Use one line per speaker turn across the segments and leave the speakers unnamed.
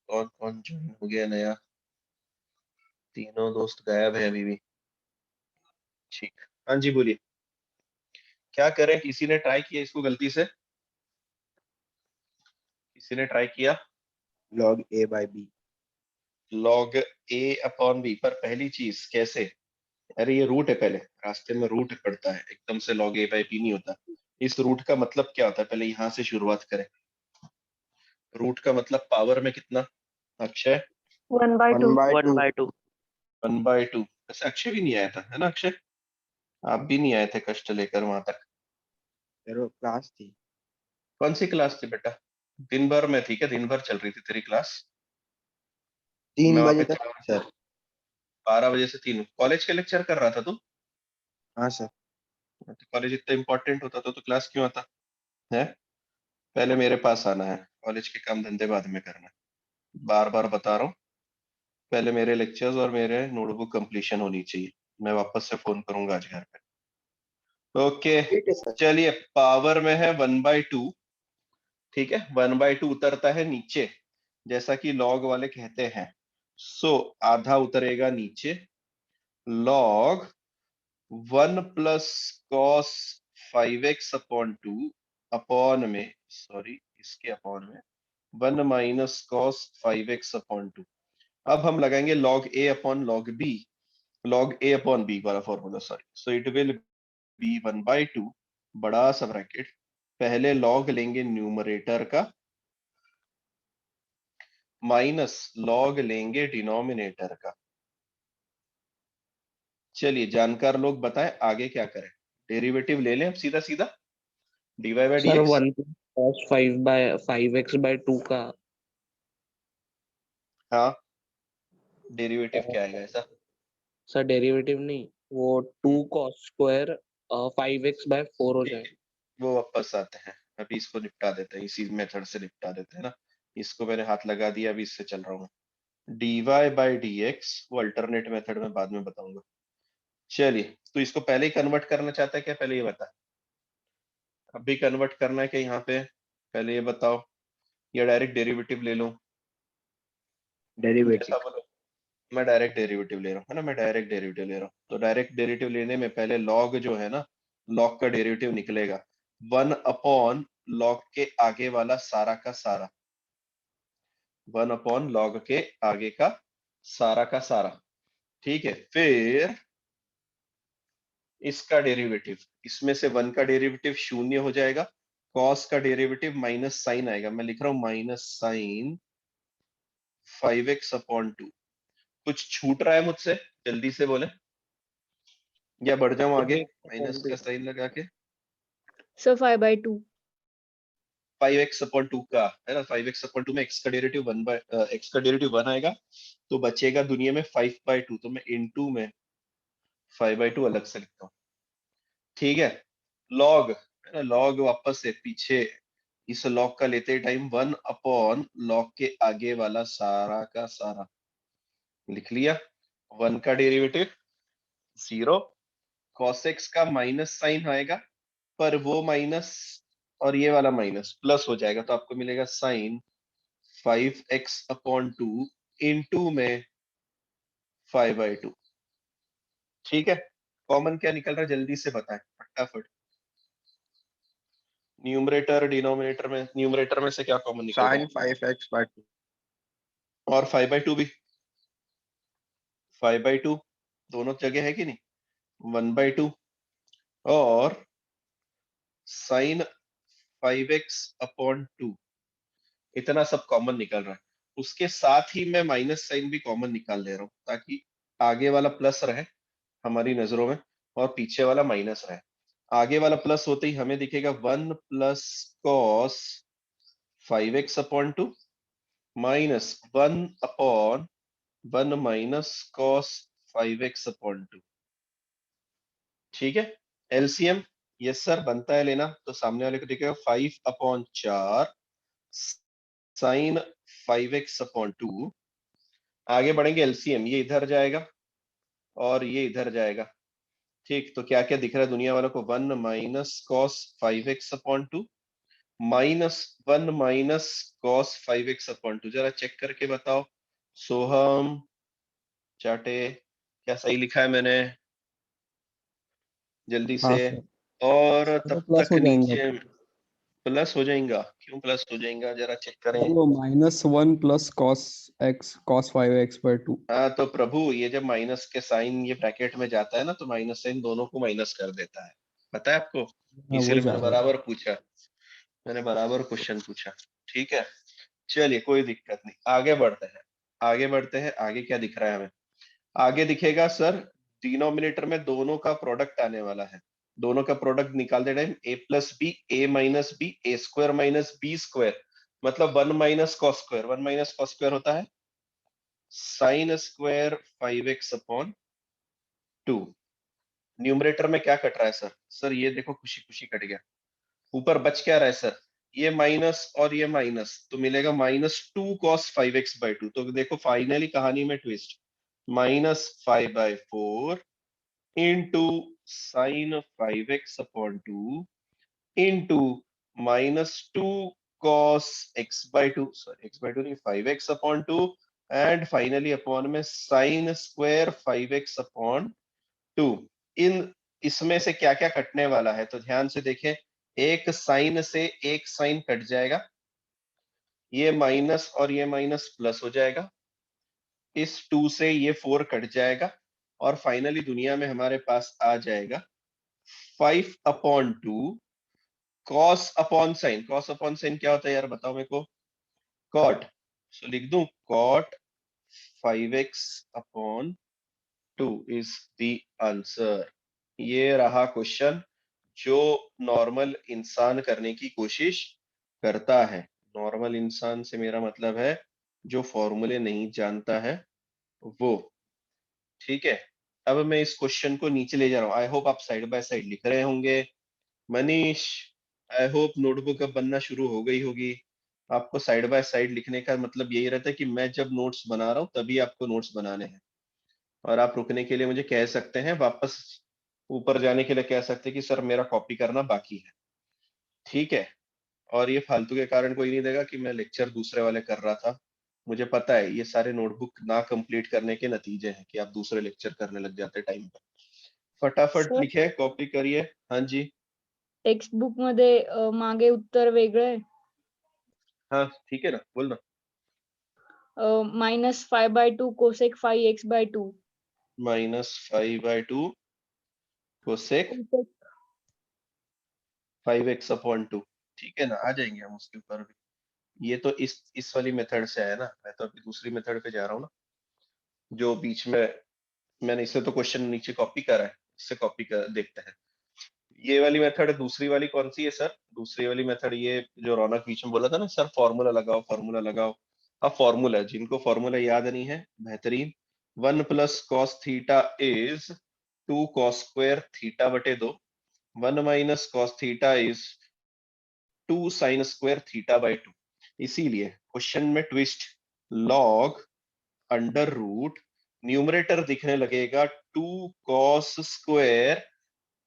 कौन कौन ज्वाइन हो गया नया? तीनों दोस्त गायब है अभी भी। ठीक, हाँ जी बोलिए। क्या करें, किसी ने ट्राई किया इसको गलती से? किसी ने ट्राई किया?
log a by b।
Log a upon b पर पहली चीज कैसे? अरे ये रूट है, पहले रास्ते में रूट पड़ता है, एकदम से लॉग ए बाई बी नहीं होता। इस रूट का मतलब क्या होता है, पहले यहाँ से शुरुआत करें। रूट का मतलब पावर में कितना? अक्षय?
1/2।
1/2।
1/2।
1/2। वैसे अक्षय भी नहीं आया था, है ना अक्षय? आप भी नहीं आए थे कष्ट लेकर वहां तक।
तेरे क्लास थी।
कौन सी क्लास थी बेटा? दिन भर में थी क्या? दिन भर चल रही थी तेरी क्लास?
3
मैं वहां
बजे
पे
तक सर।
12 बजे से 3 कॉलेज के लेक्चर कर रहा था तू?
हाँ सर।
तो कॉलेज इतना इंपॉर्टेंट होता तो क्लास क्यों आता है? पहले मेरे पास आना है, कॉलेज के काम धंधे बाद में करना है। बार बार बता रहा हूँ, पहले मेरे लेक्चर्स और मेरे नोटबुक कंप्लीशन होनी चाहिए। मैं वापस से फोन करूंगा आज घर पे। ओके,
ठीक है सर।
चलिए पावर में है 1/2। ठीक है, 1/2 उतरता है नीचे, जैसा कि लॉग वाले कहते हैं। सो आधा उतरेगा नीचे। लॉग 1 + cos 5x/2 अपॉन में, सॉरी इसके अपॉन में 1 - cos 5x/2। अब हम लगाएंगे log a upon log b, log a upon b वाला formula, sorry. So it will be 1/2 बड़ा सा ब्रैकेट, पहले log लेंगे न्यूमरेटर का, माइनस log लेंगे डिनोमिनेटर का। चलिए जानकार लोग बताएं आगे क्या करें। डेरिवेटिव ले लें अब सीधा सीधा, dy by
sir
dx।
1 + cos 5/5x/2 का।
हाँ, डेरिवेटिव क्या आएगा ऐसा?
सर डेरिवेटिव नहीं, वो 2 cos² 5x/4 हो
ठीक
जाए।
है, वो वापस आते हैं। अभी इसको निपटा देते हैं, इसी मेथड से निपटा देते हैं ना। इसको मैंने हाथ लगा दिया, अभी इससे चल रहा हूँ। dy बाई dx वो अल्टरनेट मेथड में बाद में बताऊंगा। चलिए, तो इसको पहले ही कन्वर्ट करना चाहता है क्या, पहले ये बता। अभी कन्वर्ट करना है क्या यहाँ पे, पहले ये बताओ, या डायरेक्ट डेरिवेटिव ले लूं? जैसा
डेरिवेटिव।
बोलो। मैं डायरेक्ट डेरिवेटिव ले रहा हूँ, है ना, मैं डायरेक्ट डेरिवेटिव ले रहा हूँ। तो डायरेक्ट डेरिवेटिव लेने में पहले log जो है ना, log का डेरिवेटिव निकलेगा 1/log के आगे वाला सारा का सारा, 1/log के आगे का सारा। ठीक है, फिर इसका डेरिवेटिव, इसमें से 1 का डेरिवेटिव 0 हो जाएगा, cos का डेरिवेटिव माइनस साइन आएगा, मैं लिख रहा हूं -sin 5x/2। कुछ छूट रहा है मुझसे, जल्दी से बोले, या बढ़ जाऊं आगे माइनस का साइन लगा के?
सर 5/2।
5x/2 का है ना, 5x/2 में x का डेरिवेटिव 1 आएगा, तो बचेगा दुनिया में 5/2, तो मैं इनटू में 5/2 अलग से लिखता हूँ। ठीक है, लॉग है ना, लॉग वापस से पीछे, इस लॉग का लेते टाइम 1/log के आगे वाला सारा का सारा लिख लिया। 1 का डेरिवेटिव 0, cos x का माइनस साइन आएगा, पर वो माइनस और ये वाला माइनस प्लस हो जाएगा, तो आपको मिलेगा साइन 5x/2 इंटू में 5/2। ठीक है, कॉमन क्या निकल रहा है जल्दी से बताएं फटाफट। न्यूमरेटर डिनोमिनेटर में, न्यूमरेटर में से क्या कॉमन निकल रहा
sin 5x/2।
है? और 5/2 भी, 5/2 दोनों जगह है कि नहीं, 1/2 और साइन 5x/2, इतना सब कॉमन निकल रहा है। उसके साथ ही मैं माइनस साइन भी कॉमन निकाल ले रहा हूं, ताकि आगे वाला प्लस रहे हमारी नजरों में और पीछे वाला माइनस रहे। आगे वाला प्लस होते ही हमें दिखेगा 1 + cos 5x/2 minus 1/1 - cos 5x/2। ठीक है, एलसीएम यस सर बनता है लेना, तो सामने वाले को दिखेगा 5/4 साइन 5x/2। आगे बढ़ेंगे, एलसीएम ये इधर जाएगा और ये इधर जाएगा। ठीक, तो क्या क्या दिख रहा है दुनिया वालों को, 1 - cos 5x/2 -1 minus cos 5x/2, जरा चेक करके बताओ सोहम चाटे, क्या सही लिखा है मैंने? जल्दी
हाँ
से।
सर,
और
तो
तब
प्लस
तक
हो जाएंगे।
नीचे प्लस हो जाएगा, क्यों प्लस हो जाएगा जरा चेक करें।
वो -1 प्लस cos 5x/2।
हाँ तो प्रभु, ये जब माइनस के साइन ये ब्रैकेट में जाता है ना, तो माइनस साइन दोनों को माइनस कर देता है, पता है आपको?
हाँ वही
इसीलिए
जा
मैंने
रहा है।
बराबर पूछा, मैंने बराबर क्वेश्चन पूछा। ठीक है, चलिए कोई दिक्कत नहीं, आगे बढ़ते हैं, आगे बढ़ते हैं। आगे क्या दिख रहा है हमें? आगे दिखेगा सर, डिनोमिनेटर में दोनों का प्रोडक्ट आने वाला है। दोनों का प्रोडक्ट निकालते time A plus b, a minus b, a square minus b square, मतलब 1 minus cos square. 1 minus cos square होता है साइन स्क्वायर 5x/2। न्यूमरेटर में क्या कट रहा है सर? सर ये देखो खुशी खुशी कट गया। ऊपर बच क्या रहा है सर? ये माइनस और ये माइनस, तो मिलेगा -2 cos 5x/2। तो देखो फाइनली कहानी में twist, -5/4 into sine 5x/2 into -2 cos x/2, sorry x/2 नहीं 5x/2, एंड फाइनली अपॉन में साइन स्क्वायर 5x/2। इन इसमें से क्या क्या कटने वाला है तो ध्यान से देखें। एक साइन से एक साइन कट जाएगा, ये माइनस और ये माइनस प्लस हो जाएगा, इस 2 से ये 4 कट जाएगा, और फाइनली दुनिया में हमारे पास आ जाएगा 5/2 cos upon sign. Cos upon sign क्या होता है यार, बताओ मेरे को? कॉट। सो लिख दूं cot 5x/2 is the answer. ये रहा क्वेश्चन जो नॉर्मल इंसान करने की कोशिश करता है। नॉर्मल इंसान से मेरा मतलब है जो फॉर्मूले नहीं जानता है वो। ठीक है, अब मैं इस क्वेश्चन को नीचे ले जा रहा हूँ। आई होप आप साइड बाय साइड लिख रहे होंगे। मनीष, आई होप नोटबुक अब बनना शुरू हो गई होगी। आपको साइड बाय साइड लिखने का मतलब यही रहता है कि मैं जब नोट्स बना रहा हूँ तभी आपको नोट्स बनाने हैं, और आप रुकने के लिए मुझे कह सकते हैं, वापस ऊपर जाने के लिए कह सकते हैं कि सर मेरा कॉपी करना बाकी है। ठीक है, और ये फालतू के कारण कोई नहीं देगा कि मैं लेक्चर दूसरे वाले कर रहा था। मुझे पता है ये सारे नोटबुक ना कंप्लीट करने के नतीजे हैं कि आप दूसरे लेक्चर करने लग जाते टाइम पर। फटाफट
सर
लिखे, कॉपी करिए। हाँ जी,
टेक्स्ट बुक मध्ये मागे उत्तर वेगळं आहे.
हाँ ठीक है ना, बोल ना।
-5/2 cosec 5x/2.
-5/2 cosec
cosec
5x/2। ठीक है ना, आ जाएंगे हम उसके ऊपर भी। ये तो इस वाली मेथड से है ना, मैं तो अभी दूसरी मेथड पे जा रहा हूँ ना, जो बीच में मैंने इससे तो क्वेश्चन नीचे कॉपी करा है, इससे कॉपी कर देखते हैं। ये वाली मेथड है, दूसरी वाली कौन सी है सर? दूसरी वाली मेथड ये जो रौनक बीच में बोला था ना सर, फॉर्मूला लगाओ फॉर्मूला लगाओ। अब फॉर्मूला, जिनको फॉर्मूला याद नहीं है बेहतरीन, 1 plus cos theta is 2 cos square थीटा/2, 1 minus cos theta is 2 sine square थीटा/2। इसीलिए क्वेश्चन में twist, log under root, numerator दिखने लगेगा 2 कॉस स्क्वायर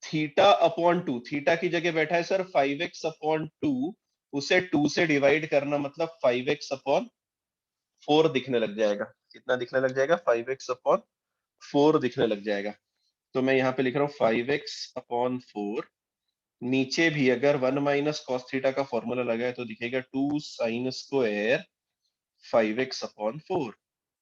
थीटा/2। थीटा की जगह बैठा है सर 5x/2, उसे 2 से डिवाइड करना मतलब 5x/4 दिखने लग जाएगा। कितना दिखने लग जाएगा? 5x/4 दिखने लग जाएगा। तो मैं यहाँ पे लिख रहा हूँ 5x/4। नीचे भी अगर 1 माइनस कॉस थीटा का फॉर्मूला लगाए तो दिखेगा 2 साइन स्क्वायर 5x/4।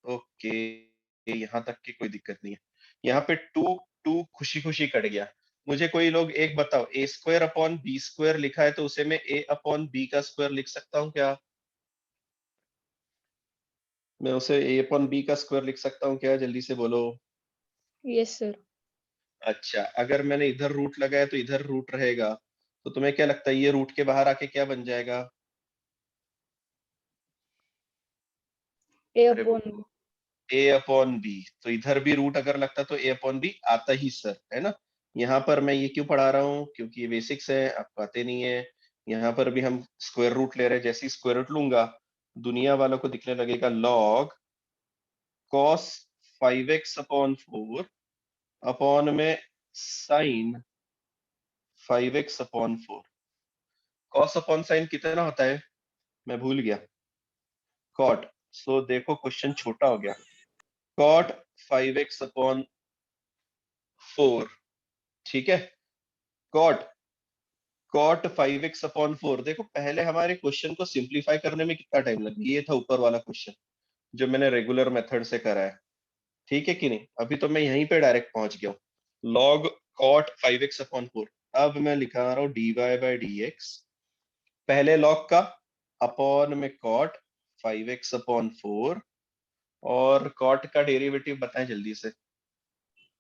ओके, यहाँ तक की कोई दिक्कत नहीं है। यहाँ पे 2 खुशी खुशी कट गया। मुझे कोई लोग एक बताओ, ए स्क्वायर अपॉन बी स्क्वायर लिखा है तो उसे मैं ए अपॉन बी का स्क्वायर लिख सकता हूँ क्या? मैं उसे ए अपॉन बी का स्क्वायर लिख सकता हूँ क्या? जल्दी से बोलो।
Yes sir.
अच्छा, अगर मैंने इधर रूट लगाया तो इधर रूट रहेगा, तो तुम्हें क्या लगता है ये रूट के बाहर आके क्या बन जाएगा?
ए
अरे
अपॉन
बोलो, ए अपॉन बी। तो इधर भी रूट अगर लगता तो ए अपॉन बी आता ही सर, है ना? यहाँ पर मैं ये क्यों पढ़ा रहा हूँ? क्योंकि ये बेसिक्स है, आपको आते नहीं है। यहाँ पर भी हम स्क्वायर रूट ले रहे हैं, जैसे ही स्क्वायर रूट लूंगा दुनिया वालों को दिखने लगेगा लॉग कॉस 5x/4 अपॉन में sine 5x/4। Cos upon sine कितना होता है, मैं भूल गया, कॉट। सो देखो क्वेश्चन छोटा हो गया, कॉट 5x अपॉन 4, ठीक है, कॉट कॉट 5x अपॉन 4। देखो पहले हमारे क्वेश्चन को सिंप्लीफाई करने में कितना टाइम लगा, ये था ऊपर वाला क्वेश्चन जो मैंने रेगुलर मेथड से करा है, ठीक है कि नहीं। अभी तो मैं यहीं पे डायरेक्ट पहुंच गया हूँ, लॉग कॉट 5x अपॉन 4। अब मैं लिखा रहा हूँ dy बाई dx, पहले लॉग का अपॉन में कॉट 5x अपॉन 4, और कॉट का डेरिवेटिव बताएं जल्दी से,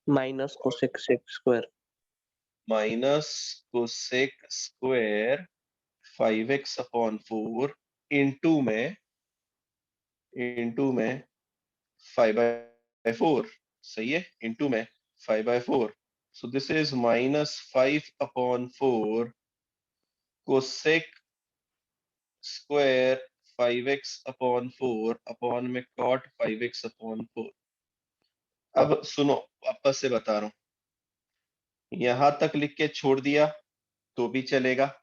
minus cosec square.
Minus cosec square 5x upon 4 into में 5/4, सही है, इंटू में 5/4। So this is -5/4 cosec square 5x upon 4 upon में कॉट 5x अपॉन 4। अब सुनो, वापस से बता रहा हूं, यहां तक लिख के छोड़ दिया तो भी चलेगा,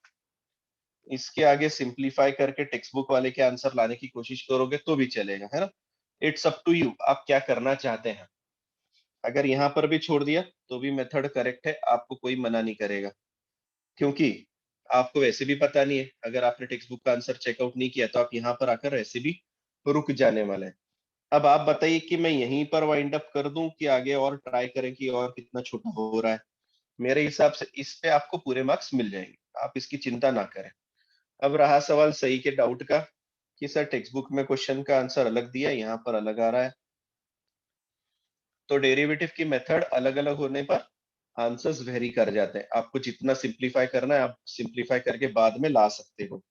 इसके आगे सिंप्लीफाई करके टेक्स्ट बुक वाले के आंसर लाने की कोशिश करोगे तो भी चलेगा, है ना। इट्स अप टू यू, आप क्या करना चाहते हैं। अगर यहाँ पर भी छोड़ दिया तो भी मेथड करेक्ट है, आपको कोई मना नहीं करेगा, क्योंकि आपको वैसे भी पता नहीं है, अगर आपने टेक्स्ट बुक का आंसर चेकआउट नहीं किया तो आप यहाँ पर आकर वैसे भी रुक जाने वाले हैं। अब आप बताइए कि मैं यहीं पर वाइंड अप कर दूं कि आगे और ट्राई करें कि और कितना छोटा हो रहा है। मेरे हिसाब से इस पे आपको पूरे मार्क्स मिल जाएंगे, आप इसकी चिंता ना करें। अब रहा सवाल सही के डाउट का कि सर टेक्स्ट बुक में क्वेश्चन का आंसर अलग दिया है, यहाँ पर अलग आ रहा है, तो डेरिवेटिव की मेथड अलग अलग होने पर आंसर्स वेरी कर जाते हैं। आपको जितना सिंप्लीफाई करना है आप सिंप्लीफाई करके बाद में ला सकते हो,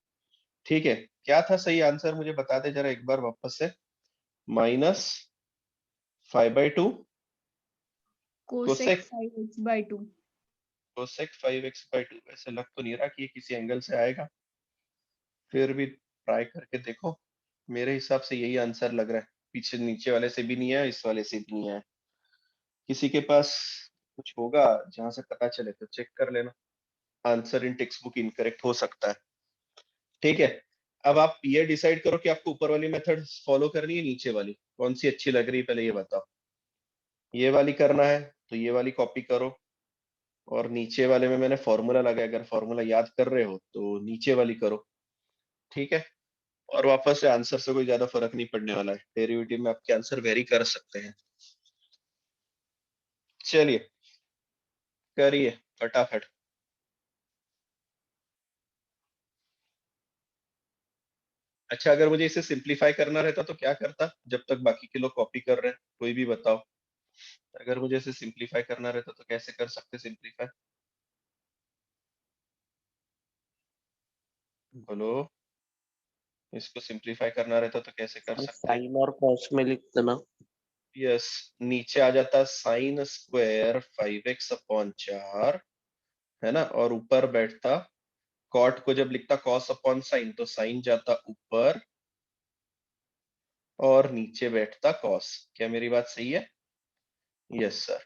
ठीक है। क्या था सही आंसर मुझे बता दे जरा एक बार वापस से, -5/2
cosec
cosec
5x/2।
Cosec 5x/2। ऐसे लग तो नहीं रहा कि ये किसी एंगल से आएगा, फिर भी ट्राई करके देखो, मेरे हिसाब से यही आंसर लग रहा है, पीछे नीचे वाले से भी नहीं है, इस वाले से भी नहीं है। किसी के पास कुछ होगा जहां से पता चले तो चेक कर लेना, answer in text book incorrect हो सकता है, ठीक है। अब आप ये डिसाइड करो कि आपको ऊपर वाली मेथड फॉलो करनी है नीचे वाली, कौन सी अच्छी लग रही है पहले ये बताओ। ये वाली करना है तो ये वाली कॉपी करो, और नीचे वाले में मैंने फॉर्मूला लगाया, अगर फॉर्मूला याद कर रहे हो तो नीचे वाली करो, ठीक है। और वापस से आंसर से कोई ज्यादा फर्क नहीं पड़ने वाला है, डेरिवेटिव में आपके आंसर वेरी कर सकते हैं। चलिए करिए फटाफट। अच्छा, अगर मुझे इसे सिंप्लीफाई करना रहता तो क्या करता, जब तक बाकी के लोग कॉपी कर रहे हैं, कोई भी बताओ। अगर मुझे इसे सिंप्लीफाई करना रहता तो कैसे कर सकते सिंप्लीफाई, बोलो। इसको सिंप्लीफाई करना रहता तो कैसे कर सकते।
साइन और कॉस में लिख देना।
यस, नीचे आ जाता साइन स्क्वायर 5x अपॉन 4, है ना, और ऊपर बैठता कॉट को जब लिखता कॉस अपॉन साइन तो साइन जाता ऊपर और नीचे बैठता कॉस। क्या मेरी बात सही है? Yes sir.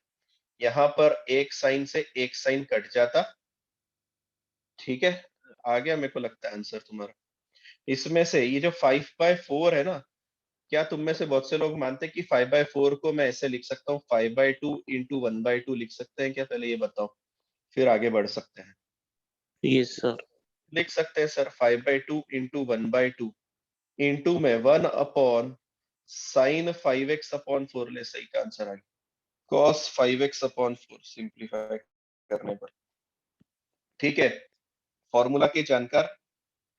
यहाँ पर एक साइन से एक साइन कट जाता, ठीक है। आ गया मेरे को लगता है आंसर तुम्हारा। इसमें से ये जो 5/4 है ना, क्या तुम में से बहुत से लोग मानते हैं कि 5/4 को मैं ऐसे लिख सकता हूँ, 5/2 इंटू 1/2 लिख सकते हैं क्या, पहले ये बताओ, फिर आगे बढ़ सकते हैं।
Yes sir.
लिख सकते हैं सर, 5/2 इंटू 1/2 इंटू में 1 अपॉन साइन 5x अपॉन 4 ले, सही का आंसर आ गया कॉस 5x अपॉन 4 सिंप्लीफाई करने पर, ठीक है। फॉर्मूला के जानकार,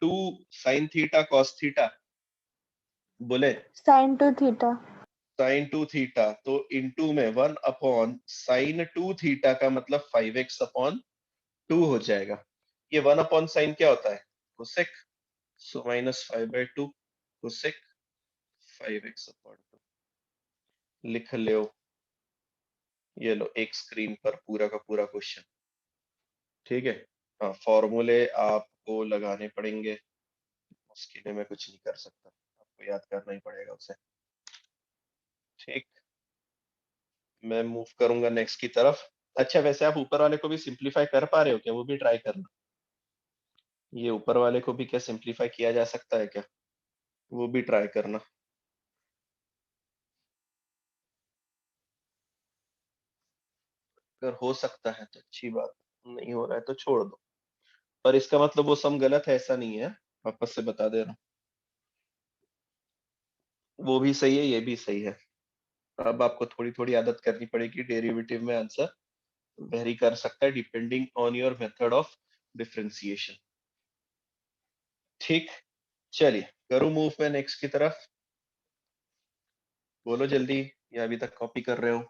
2 साइन थीटा कॉस थीटा, बोले
sin 2 थीटा।
साइन 2 थीटा, तो इंटू में 1 अपॉन साइन 2 थीटा का मतलब 5x अपॉन 2 हो जाएगा। ये 1 अपॉन साइन क्या होता है, कोसेक, सो -5/2 कोसेक 5x अपॉन 2 लिख लो। ये लो एक स्क्रीन पर पूरा का पूरा क्वेश्चन, ठीक है। हाँ, फॉर्मूले आपको लगाने पड़ेंगे, उसके लिए मैं कुछ नहीं कर सकता, आपको याद करना ही पड़ेगा उसे, ठीक। मैं मूव करूंगा नेक्स्ट की तरफ। अच्छा, वैसे आप ऊपर वाले को भी सिंप्लीफाई कर पा रहे हो क्या, वो भी ट्राई करना। ये ऊपर वाले को भी क्या सिंप्लीफाई किया जा सकता है क्या? वो भी ट्राई करना। अगर हो सकता है तो अच्छी बात, नहीं हो रहा है तो छोड़ दो। पर इसका मतलब वो सम गलत है ऐसा नहीं है, वापस से बता दे रहा हूँ। वो भी सही है, ये भी सही है। अब आपको थोड़ी थोड़ी आदत करनी पड़ेगी, डेरिवेटिव में आंसर वेरी कर सकता है depending on your method of differentiation. ठीक, चलिए करूँ मूव मैं नेक्स्ट की तरफ? बोलो जल्दी, या अभी तक कॉपी कर रहे हो?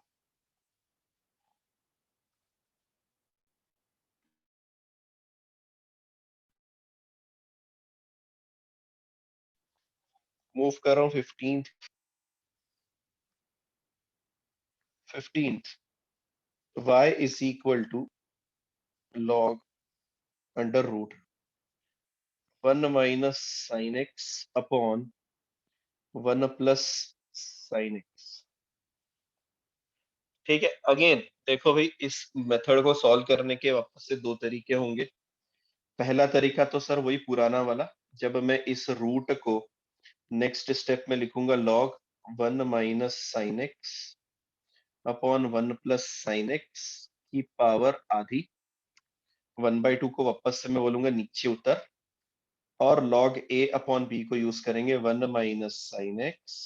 मूव कर रहा हूँ 15th y is equal to log under root 1 minus sin x upon 1 plus sin x। ठीक है, अगेन देखो भाई, इस मेथड को सॉल्व करने के वापस से दो तरीके होंगे। पहला तरीका तो सर वही पुराना वाला, जब मैं इस रूट को नेक्स्ट स्टेप में लिखूंगा log 1 minus sin x upon 1 plus sine x की पावर आधी, 1/2 को वापस से मैं बोलूंगा नीचे उतर, और log a अपॉन b को यूज करेंगे 1 minus sine x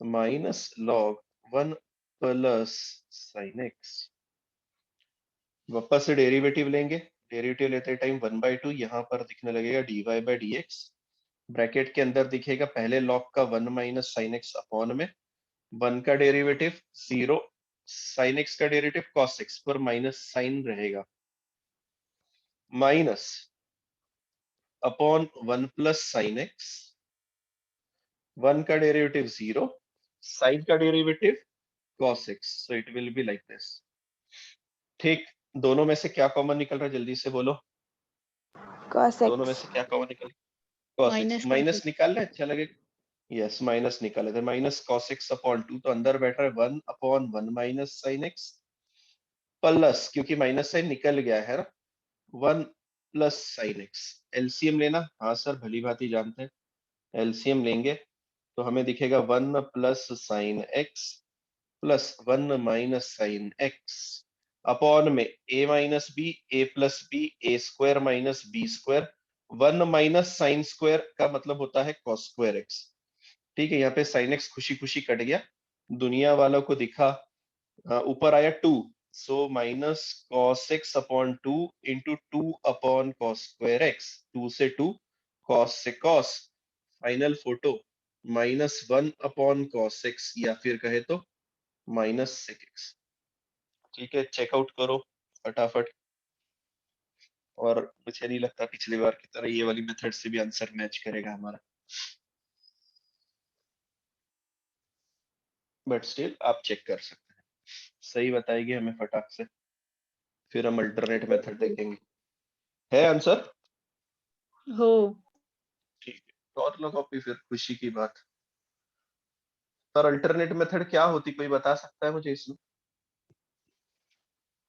minus log 1 plus sine x. वापस से डेरिवेटिव लेंगे, डेरिवेटिव लेते टाइम 1/2 यहाँ पर दिखने लगेगा dy by D x, bracket के अंदर दिखेगा पहले log का 1 माइनस साइन एक्स अपॉन में 1 का डेरिवेटिव 0, साइन एक्स का डेरिवेटिव cos x पर माइनस साइन रहेगा, minus upon 1 plus sine x, 1 का डेरिवेटिव 0, साइन का derivative cos x, so it will be like this। ठीक, दोनों में से क्या कॉमन निकल रहा है जल्दी से बोलो,
cos
दोनों में
x
से क्या कॉमन निकल, cos x
माइनस
माइनस निकालना है, अच्छा लगेगा। यस, माइनस निकाले थे, माइनस cos x अपॉन 2, तो अंदर बैठ रहा है 1 upon 1 minus sine x plus, क्योंकि माइनस साइन निकल गया है ना, 1 प्लस साइन एक्स। एलसीएम लेना, हाँ सर भली भांति जानते हैं, एलसीएम लेंगे तो हमें दिखेगा 1 plus sine x plus 1 minus sine x upon में a minus b, a plus b, a square minus b square, 1 minus sine square का मतलब होता है cos स्क्वायर एक्स। ठीक है, यहाँ पे साइन एक्स खुशी खुशी कट गया, दुनिया वालों को दिखा, ऊपर आया 2, so minus cos x upon 2 into 2 upon cos square x, 2 से 2, cos से cos, final photo -1 upon cos x, या फिर कहे तो -sec x। ठीक है, चेकआउट करो फटाफट, और मुझे नहीं लगता पिछली बार की तरह ये वाली मेथड से भी आंसर मैच करेगा हमारा, बट स्टिल आप चेक कर सकते हैं, सही बताएगी हमें फटाक से, फिर हम अल्टरनेट मेथड देखेंगे। है आंसर?
हो।
ठीक है, तो और लो कॉपी, फिर खुशी की बात। पर अल्टरनेट मेथड क्या होती, कोई बता सकता है मुझे इसमें,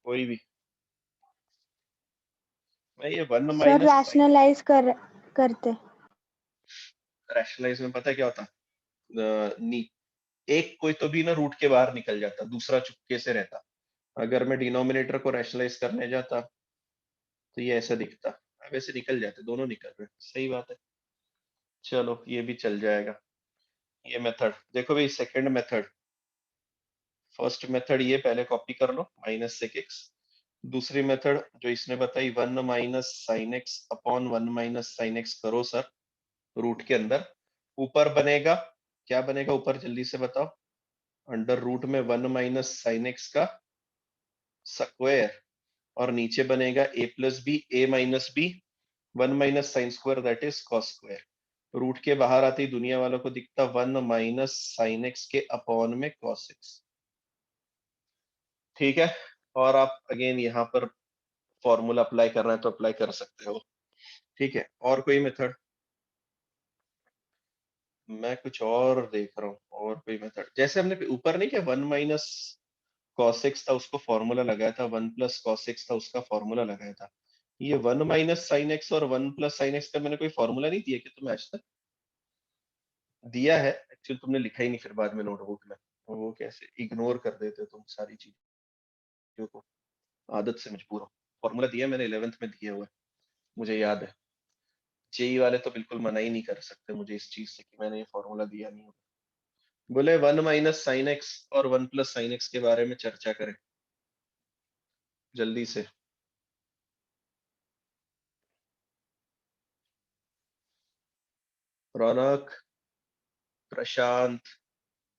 कोई भी? मैं ये 1
सर
माइनस
रैशनलाइज करते
रैशनलाइज में पता है क्या होता, एक कोई तो भी ना रूट के बाहर निकल जाता, दूसरा चुपके से रहता। अगर मैं डिनोमिनेटर को रैशनलाइज करने जाता तो ये ऐसा दिखता, अब ऐसे निकल जाते, दोनों निकल रहे, सही बात है। चलो ये भी चल जाएगा। ये मेथड देखो भाई, सेकंड मेथड, फर्स्ट मेथड ये पहले कॉपी कर लो, माइनस सेक एक्स। दूसरी मेथड जो इसने बताई 1 minus sine x upon 1 minus sine x करो सर, रूट के अंदर, ऊपर बनेगा, क्या बनेगा ऊपर जल्दी से बताओ, अंडर रूट में 1 माइनस साइन एक्स का स्क्वायर, और नीचे बनेगा a plus b, a minus b, 1 minus sine square that is cos square. रूट के बाहर आते ही दुनिया वालों को दिखता 1 माइनस साइन एक्स के अपॉन में cos x। ठीक है, और आप अगेन यहाँ पर फॉर्मूला अप्लाई करना है तो अप्लाई कर सकते हो। ठीक है, और कोई मेथड? मैं कुछ और देख रहा हूँ, और कोई मेथड, जैसे हमने ऊपर नहीं किया 1 माइनस cos x था उसको फॉर्मूला लगाया था, 1 प्लस cos x था उसका फॉर्मूला लगाया था, ये 1 माइनस साइन एक्स और 1 प्लस साइन एक्स का मैंने कोई फॉर्मूला नहीं दिया कि तुम्हें आज तक? दिया है एक्चुअली, तुमने लिखा ही नहीं फिर बाद में नोटबुक में। वो कैसे इग्नोर कर देते हो तुम सारी चीजों को, आदत से मजबूर हो। फॉर्मूला दिया मैंने 11th में दिया हुआ है, मुझे याद है। जेई वाले तो बिल्कुल मना ही नहीं कर सकते मुझे इस चीज से कि मैंने ये फॉर्मूला दिया नहीं होगा। बोले 1 माइनस साइन एक्स और 1 प्लस साइन एक्स के बारे में चर्चा करें जल्दी से। रौनक, प्रशांत,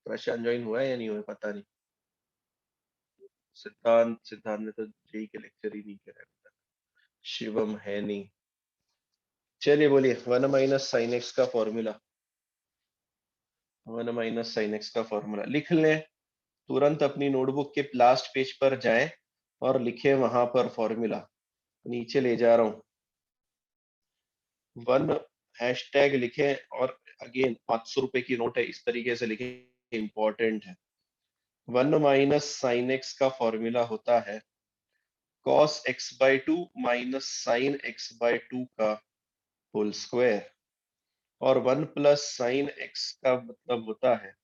प्रशांत ज्वाइन हुआ है या नहीं हुआ पता नहीं। सिद्धांत, सिद्धांत ने तो जेई के लेक्चर ही नहीं किया अभी तक। शिवम है नहीं। चलिए बोलिए 1 माइनस साइन एक्स का फॉर्मूला। 1 माइनस साइन एक्स का फॉर्मूला लिख लें। तुरंत अपनी नोटबुक के लास्ट पेज पर जाएं और लिखें वहां पर फॉर्मूला। नीचे ले जा रहा हूं, 1 हैशटैग लिखें और अगेन 500 रुपए की नोट है, इस तरीके से लिखें, इंपॉर्टेंट है। 1 माइनस साइन एक्स का फॉर्मूला होता है cos x by 2 minus sine x by 2 का होल स्क्वायर, और 1 प्लस साइन x का मतलब होता है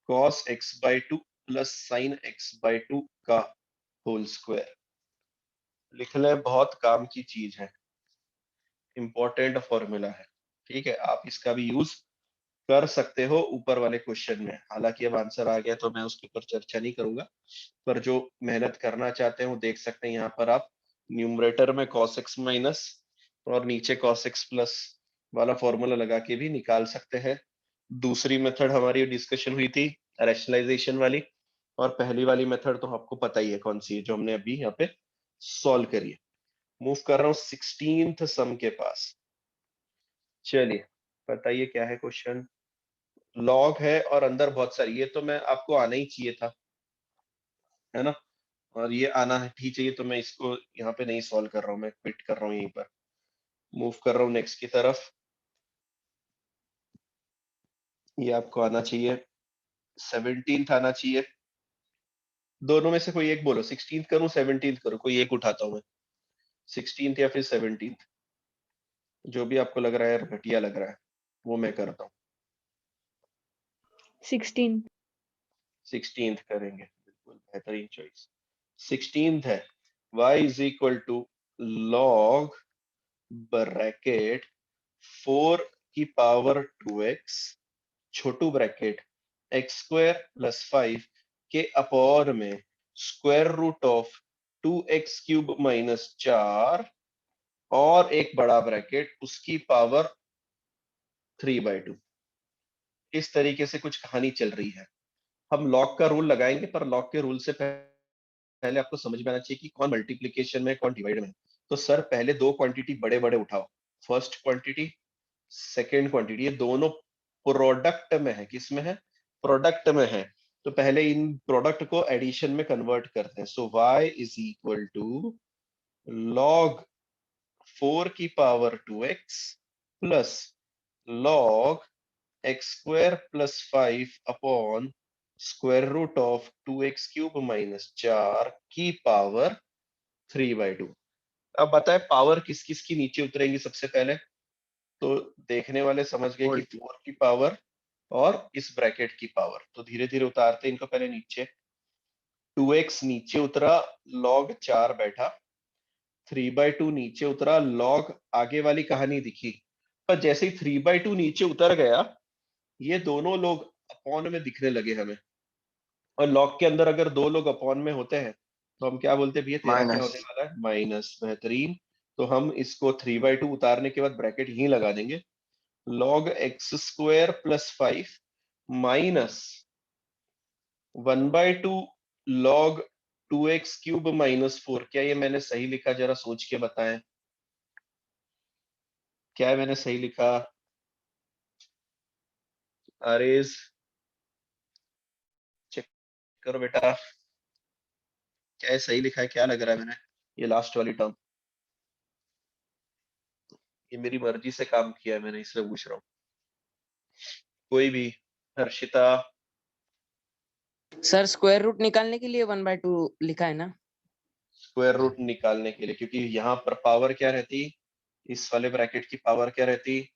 cos x by 2 plus sign x by 2 का होल स्क्वायर। लिख लें, बहुत काम की चीज है, इंपॉर्टेंट फॉर्मूला है। ठीक है, आप इसका भी यूज कर सकते हो ऊपर वाले क्वेश्चन में। हालांकि अब आंसर आ गया तो मैं उसके ऊपर चर्चा नहीं करूंगा, पर जो मेहनत करना चाहते हैं वो देख सकते हैं। यहाँ पर आप न्यूमरेटर में cos x माइनस और नीचे cos x प्लस वाला फॉर्मूला लगा के भी निकाल सकते हैं। दूसरी मेथड हमारी डिस्कशन हुई थी रैशनलाइजेशन वाली, और पहली वाली मेथड तो आपको पता ही है कौन सी है, जो हमने अभी यहाँ पे सॉल्व करी है। मूव कर रहा हूँ 16th सम के पास। चलिए बताइए क्या है क्वेश्चन। लॉग है और अंदर बहुत सारी, ये तो मैं आपको आना ही चाहिए था, है ना, और ये आना ही चाहिए, तो मैं इसको यहाँ पे नहीं सॉल्व कर रहा हूँ, मैं क्विट कर रहा हूँ यहीं पर। मूव कर रहा हूँ नेक्स्ट की तरफ। ये आपको आना चाहिए, 17th आना चाहिए। दोनों में से कोई एक बोलो, 16th करूँ 17th करूँ, कोई एक उठाता हूँ मैं, 16th या फिर 17th, जो भी आपको लग रहा है घटिया लग रहा है वो मैं करता हूँ।
16
16th करेंगे, बिल्कुल बेहतरीन चॉइस। 16th है y is equal to log bracket 4 की पावर 2x छोटू ब्रैकेट x स्क्वायर प्लस 5 के अपॉन में square root of 2x cube minus 4 और एक बड़ा ब्रैकेट उसकी पावर 3/2। इस तरीके से कुछ कहानी चल रही है। हम लॉग का रूल लगाएंगे, पर लॉग के रूल से पहले आपको समझ में आना चाहिए कि कौन मल्टीप्लीकेशन में कौन डिवाइड में है। तो सर पहले दो क्वांटिटी बड़े बड़े उठाओ, फर्स्ट क्वांटिटी सेकेंड क्वांटिटी, ये दोनों प्रोडक्ट में है। किस में है? प्रोडक्ट में है। तो पहले इन प्रोडक्ट को एडिशन में कन्वर्ट करते हैं। So y is equal to log 4 की power 2x plus log x square plus 5 upon square root of 2x cube minus 4 की पावर 3/2। अब बताए पावर किस किस की नीचे उतरेंगी सबसे पहले? तो देखने वाले समझ गए कि 4 की पावर और इस ब्रैकेट की पावर। तो धीरे धीरे उतारते इनको पहले नीचे। 2x नीचे उतरा, log 4 बैठा, 3/2 नीचे उतरा, log आगे वाली कहानी दिखी। पर जैसे ही 3/2 नीचे उतर गया, ये दोनों लोग अपॉन में दिखने लगे हमें। और लॉग के अंदर अगर दो लोग अपॉन में होते हैं तो हम क्या बोलते हैं भैया, तेरा क्या होने
माइनस
वाला है? माइनस। बेहतरीन। तो हम इसको 3/2 उतारने के बाद ब्रैकेट यहीं लगा देंगे। log x square plus 5 minus 1/2 log 2x cube minus 4। क्या ये मैंने सही लिखा? जरा सोच के बताएं, क्या मैंने सही लिखा? अरेज चेक करो बेटा, क्या सही लिखा है? क्या लग रहा है मैंने? ये लास्ट वाली टर्म, ये मेरी मर्जी से काम किया है मैंने, इसलिए पूछ रहा हूँ। कोई भी? हर्षिता,
सर स्क्वायर रूट निकालने के लिए 1/2 लिखा है ना?
स्क्वायर रूट निकालने के लिए, क्योंकि यहाँ पर पावर क्या रहती, इस वाले ब्रैकेट की पावर क्या रहती,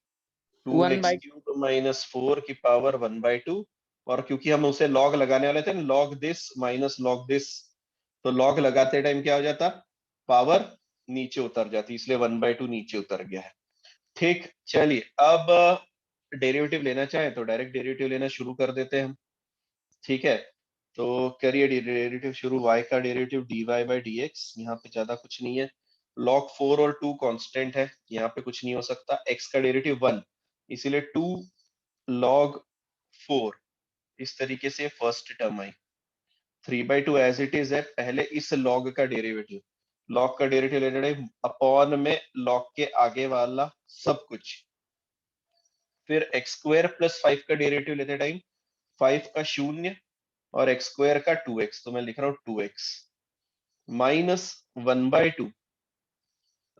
1
2x
by
क्यूब माइनस 4 की पावर 1/2, और क्योंकि हम उसे लॉग लगाने वाले थे, log this minus log this, तो लॉग लगाते टाइम क्या हो जाता, पावर नीचे उतर जाती, इसलिए 1/2 नीचे उतर गया है। ठीक, चलिए अब डेरिवेटिव लेना चाहे तो डायरेक्ट डेरिवेटिव लेना शुरू कर देते हैं हम। ठीक है, तो करिए डेरिवेटिव शुरू। y का derivative dy by D x, यहाँ पे ज्यादा कुछ नहीं है। log 4 और 2 कांस्टेंट है, यहाँ पे कुछ नहीं हो सकता। x का डेरिवेटिव 1, इसीलिए 2 log 4, इस तरीके से फर्स्ट टर्म आई। 3/2 एज इट इज है, पहले इस log का डेरिवेटिव, log का डेरिवेटिव लेने टाइम अपॉन में log के आगे वाला सब कुछ, फिर x स्क्वायर प्लस 5 का डेरिवेटिव लेते टाइम 5 का शून्य और x स्क्वायर का 2x, तो मैं लिख रहा हूं 2x माइनस 1/2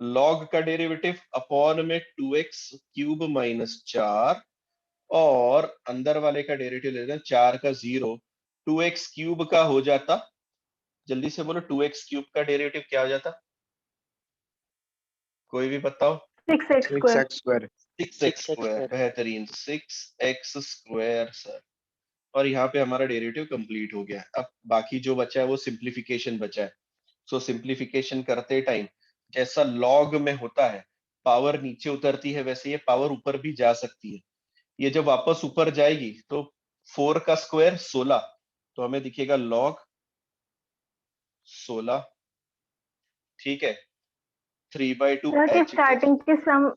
log का डेरिवेटिव अपॉन में 2x क्यूब माइनस 4, और अंदर वाले का डेरिवेटिव लेते हैं 4 का 0, 2x क्यूब का हो जाता, जल्दी से बोलो 2x क्यूब का डेरिवेटिव क्या हो जाता, कोई भी बताओ।
6x square
6x square
6x square, बेहतरीन, 6x स्क्वायर सर। और यहाँ पे हमारा डेरिवेटिव कंप्लीट हो गया। अब बाकी जो बचा है वो सिंप्लीफिकेशन बचा है। सो सिंप्लीफिकेशन करते टाइम जैसा लॉग में होता है, पावर नीचे उतरती है, वैसे ये पावर ऊपर भी जा सकती है। ये जब वापस ऊपर जाएगी तो 4 का स्क्वायर 16, तो हमें दिखेगा लॉग 16। ठीक है, 3/2
तरह के
एच इट इज,
स्टार्टिंग के सम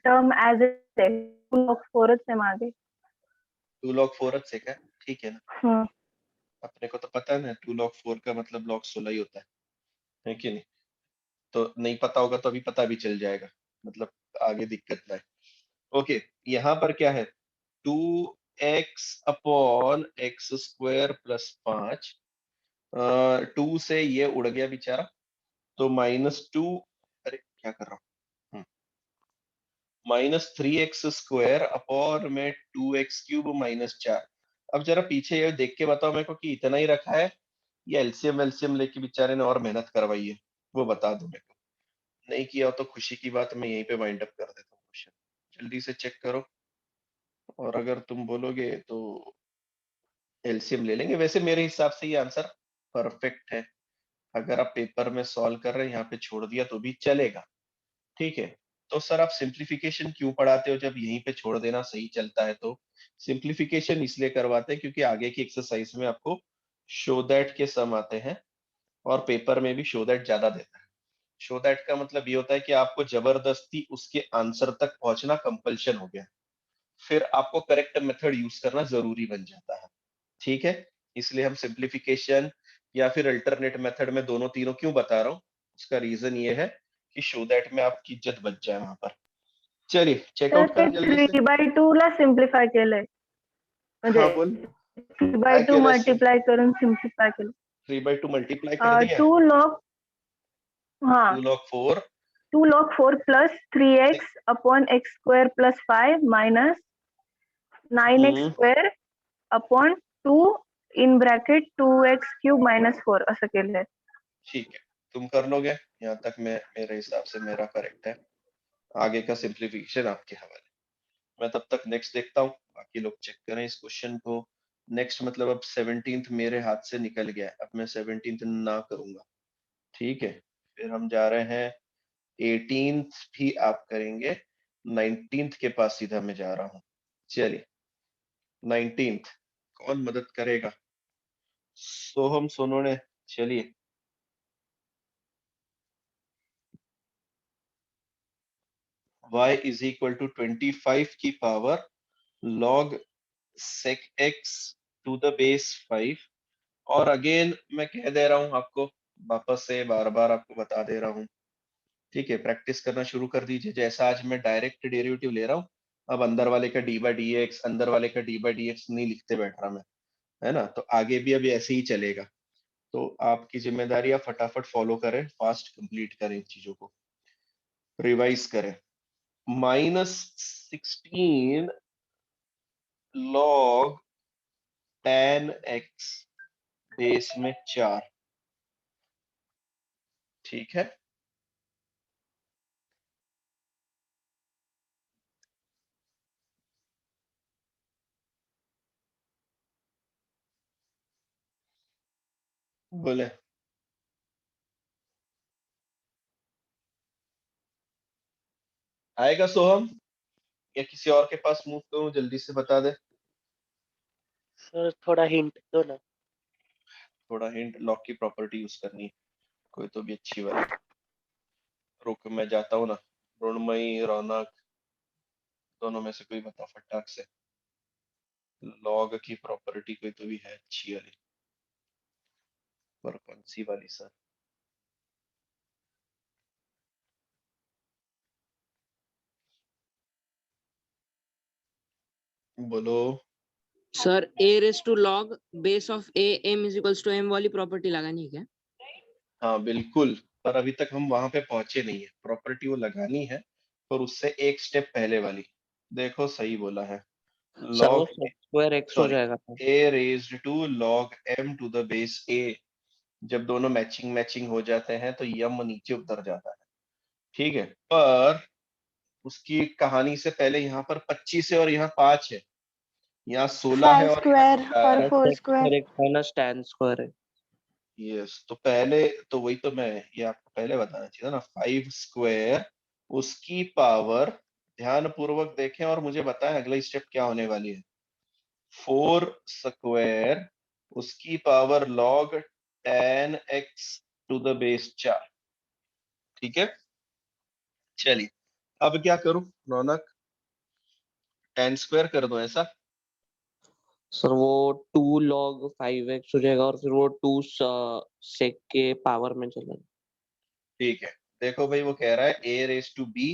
टर्म एज इट है 2 log 4 से आगे
2 log 4 से क्या, ठीक है ना,
हम्म
अपने को तो पता है ना 2 log 4 का मतलब log 16 ही होता है कि नहीं। तो नहीं पता होगा तो अभी पता भी चल जाएगा, मतलब आगे दिक्कत ना है। ओके, यहाँ पर क्या है, 2x upon x square plus 5, 2 से ये उड़ गया बेचारा, तो -2, अरे क्या कर रहा हूँ, -3x स्क्वायर अपॉन में 2x क्यूब माइनस 4। अब जरा पीछे ये देख के बताओ मेरे को कि इतना ही रखा है या एलसीएम एलसीएम लेके बेचारे ने और मेहनत करवाई है, वो बता दो मेरे को। नहीं किया हो तो खुशी की बात, मैं यहीं पे वाइंड अप कर देता हूँ क्वेश्चन, जल्दी से चेक करो, और अगर तुम बोलोगे तो एलसीएम ले लेंगे। वैसे मेरे हिसाब से ये आंसर परफेक्ट है, अगर आप पेपर में सॉल्व कर रहे हैं यहाँ पे छोड़ दिया तो भी चलेगा। ठीक है, तो सर आप सिंप्लीफिकेशन क्यों पढ़ाते हो जब यहीं पे छोड़ देना सही चलता है, तो सिंप्लीफिकेशन इसलिए करवाते हैं क्योंकि आगे की एक्सरसाइज में आपको शो दैट के सम आते हैं, और पेपर में भी शो दैट ज्यादा देता है। शो दैट का मतलब ये होता है कि आपको जबरदस्ती उसके आंसर तक पहुंचना कंपल्शन हो गया, फिर आपको करेक्ट मेथड यूज करना जरूरी बन जाता है। ठीक है, इसलिए हम सिंप्लीफिकेशन या फिर अल्टरनेट मेथड में दोनों तीनों क्यों बता रहा हूँ, उसका रीजन ये है कि शो दैट में आपकी इज्जत बच जाए वहां पर। चलिए
तर
चेकआउट
ते
करें जल्दी से।
3/2 ला सिम्प्लिफाय केलंय म्हणजे
हाँ बोल,
3/2 मल्टिप्लाय करून सिम्प्लिफाय केलं
3/2 मल्टीप्लाई कर दिया,
2 log हाँ
2 log 4
2 log 4 plus 3x upon x square plus 5 minus 9x square upon 2 in bracket 2x cube minus 4 असं केलंय।
ठीक है, तुम कर लोगे यहाँ तक, मैं मेरे हिसाब से मेरा करेक्ट है, आगे का सिंप्लीफिकेशन आपके हवाले। मैं तब तक नेक्स्ट देखता हूँ, बाकी लोग चेक करें इस क्वेश्चन को। नेक्स्ट मतलब अब 17th मेरे हाथ से निकल गया है, अब मैं 17th ना करूंगा। ठीक है, फिर हम जा रहे हैं 18th भी आप करेंगे, 19th के पास सीधा मैं जा रहा हूँ। चलिए 19th कौन मदद करेगा, सोहम सोनू ने, चलिए y इज इक्वल टू 25 की power log sec x to the base 5, और अगेन मैं कह दे रहा हूं आपको, वापस से बार बार आपको बता दे रहा हूं। ठीक है, प्रैक्टिस करना शुरू कर दीजिए। जैसा आज मैं डायरेक्ट डेरिवेटिव ले रहा हूँ, अब अंदर वाले का डी बाई डी एक्स, अंदर वाले का डी बाई डी एक्स नहीं लिखते बैठ रहा मैं, है ना, तो आगे भी अभी ऐसे ही चलेगा। तो आपकी जिम्मेदारी आप फटाफट फॉलो करें, फास्ट कंप्लीट करें इन चीजों को, रिवाइज करें। -16 log tan x बेस में 4, ठीक है, बोले आएगा सोहम या किसी और के पास मूव करूं, जल्दी से बता दे।
सर थोड़ा हिंट दो ना।
थोड़ा हिंट, लॉक की प्रॉपर्टी यूज करनी है कोई तो भी अच्छी वाली। रुक मैं जाता हूँ ना, मृणमयी, रौनक, दोनों में से कोई बता फटाक से। लॉग की प्रॉपर्टी कोई तो भी है अच्छी वाली, पर कौन सी वाली सर? बोलो।
Sir a raise to log base of a m is equals to m वाली प्रॉपर्टी लगानी है क्या?
हाँ बिल्कुल, पर अभी तक हम वहां पे पहुंचे नहीं है, प्रॉपर्टी वो लगानी है पर उससे एक स्टेप पहले वाली। देखो सही बोला है,
सर वो
लॉग,
स्क्वायर एक्स हो
सॉरी,
जाएगा sir.
A raised to log m to the base a. जब दोनों मैचिंग मैचिंग हो जाते हैं तो यम नीचे उतर जाता है, ठीक है। पर उसकी कहानी से पहले यहाँ पर 25 है और यहाँ 5 है, यहाँ 16 है
फाइव
और यहाँ
स्क्वायर
4
और
है।
Four
sec
square.
Square x minus tan square है।
यस, तो पहले तो वही तो मैं, ये आपको पहले बताना चाहिए था ना, 5 स्क्वायर उसकी पावर, ध्यान पूर्वक देखें और मुझे बताएं अगला स्टेप क्या होने वाली है। 4 स्क्वायर उसकी power log tan x to the base 4, ठीक है। चलिए अब क्या करूं रौनक, tan स्क्वायर कर दो ऐसा?
सर वो 2 log 5x हो जाएगा और फिर वो 2 सेक के पावर में चलेगा।
ठीक है, देखो भाई वो कह रहा है a raise to b,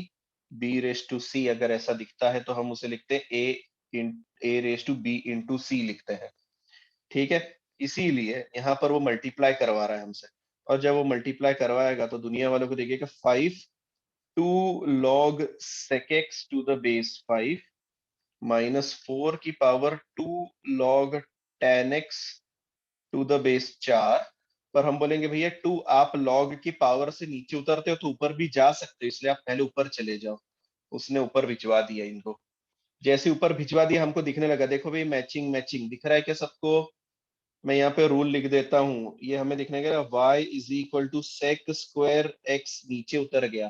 b raise to c, अगर ऐसा दिखता है तो हम उसे लिखते हैं a raise to b into c लिखते हैं, ठीक है। इसीलिए यहाँ पर वो मल्टीप्लाई करवा रहा है हमसे, और जब वो मल्टीप्लाई करवाएगा तो दुनिया वालों को देखिएगा 5 2 log sec x to the base 5 minus 4 की power 2 log tan x to the base 4। पर हम बोलेंगे भैया 2 आप log की पावर से नीचे उतरते हो तो ऊपर भी जा सकते हो, इसलिए आप पहले ऊपर चले जाओ। उसने ऊपर भिजवा दिया इनको, जैसे ऊपर भिजवा दिया हमको दिखने लगा, देखो भाई मैचिंग मैचिंग दिख रहा है क्या सबको? मैं यहाँ पे रूल लिख देता हूँ, ये हमें दिखने लगा y is equal to sec square x नीचे उतर गया,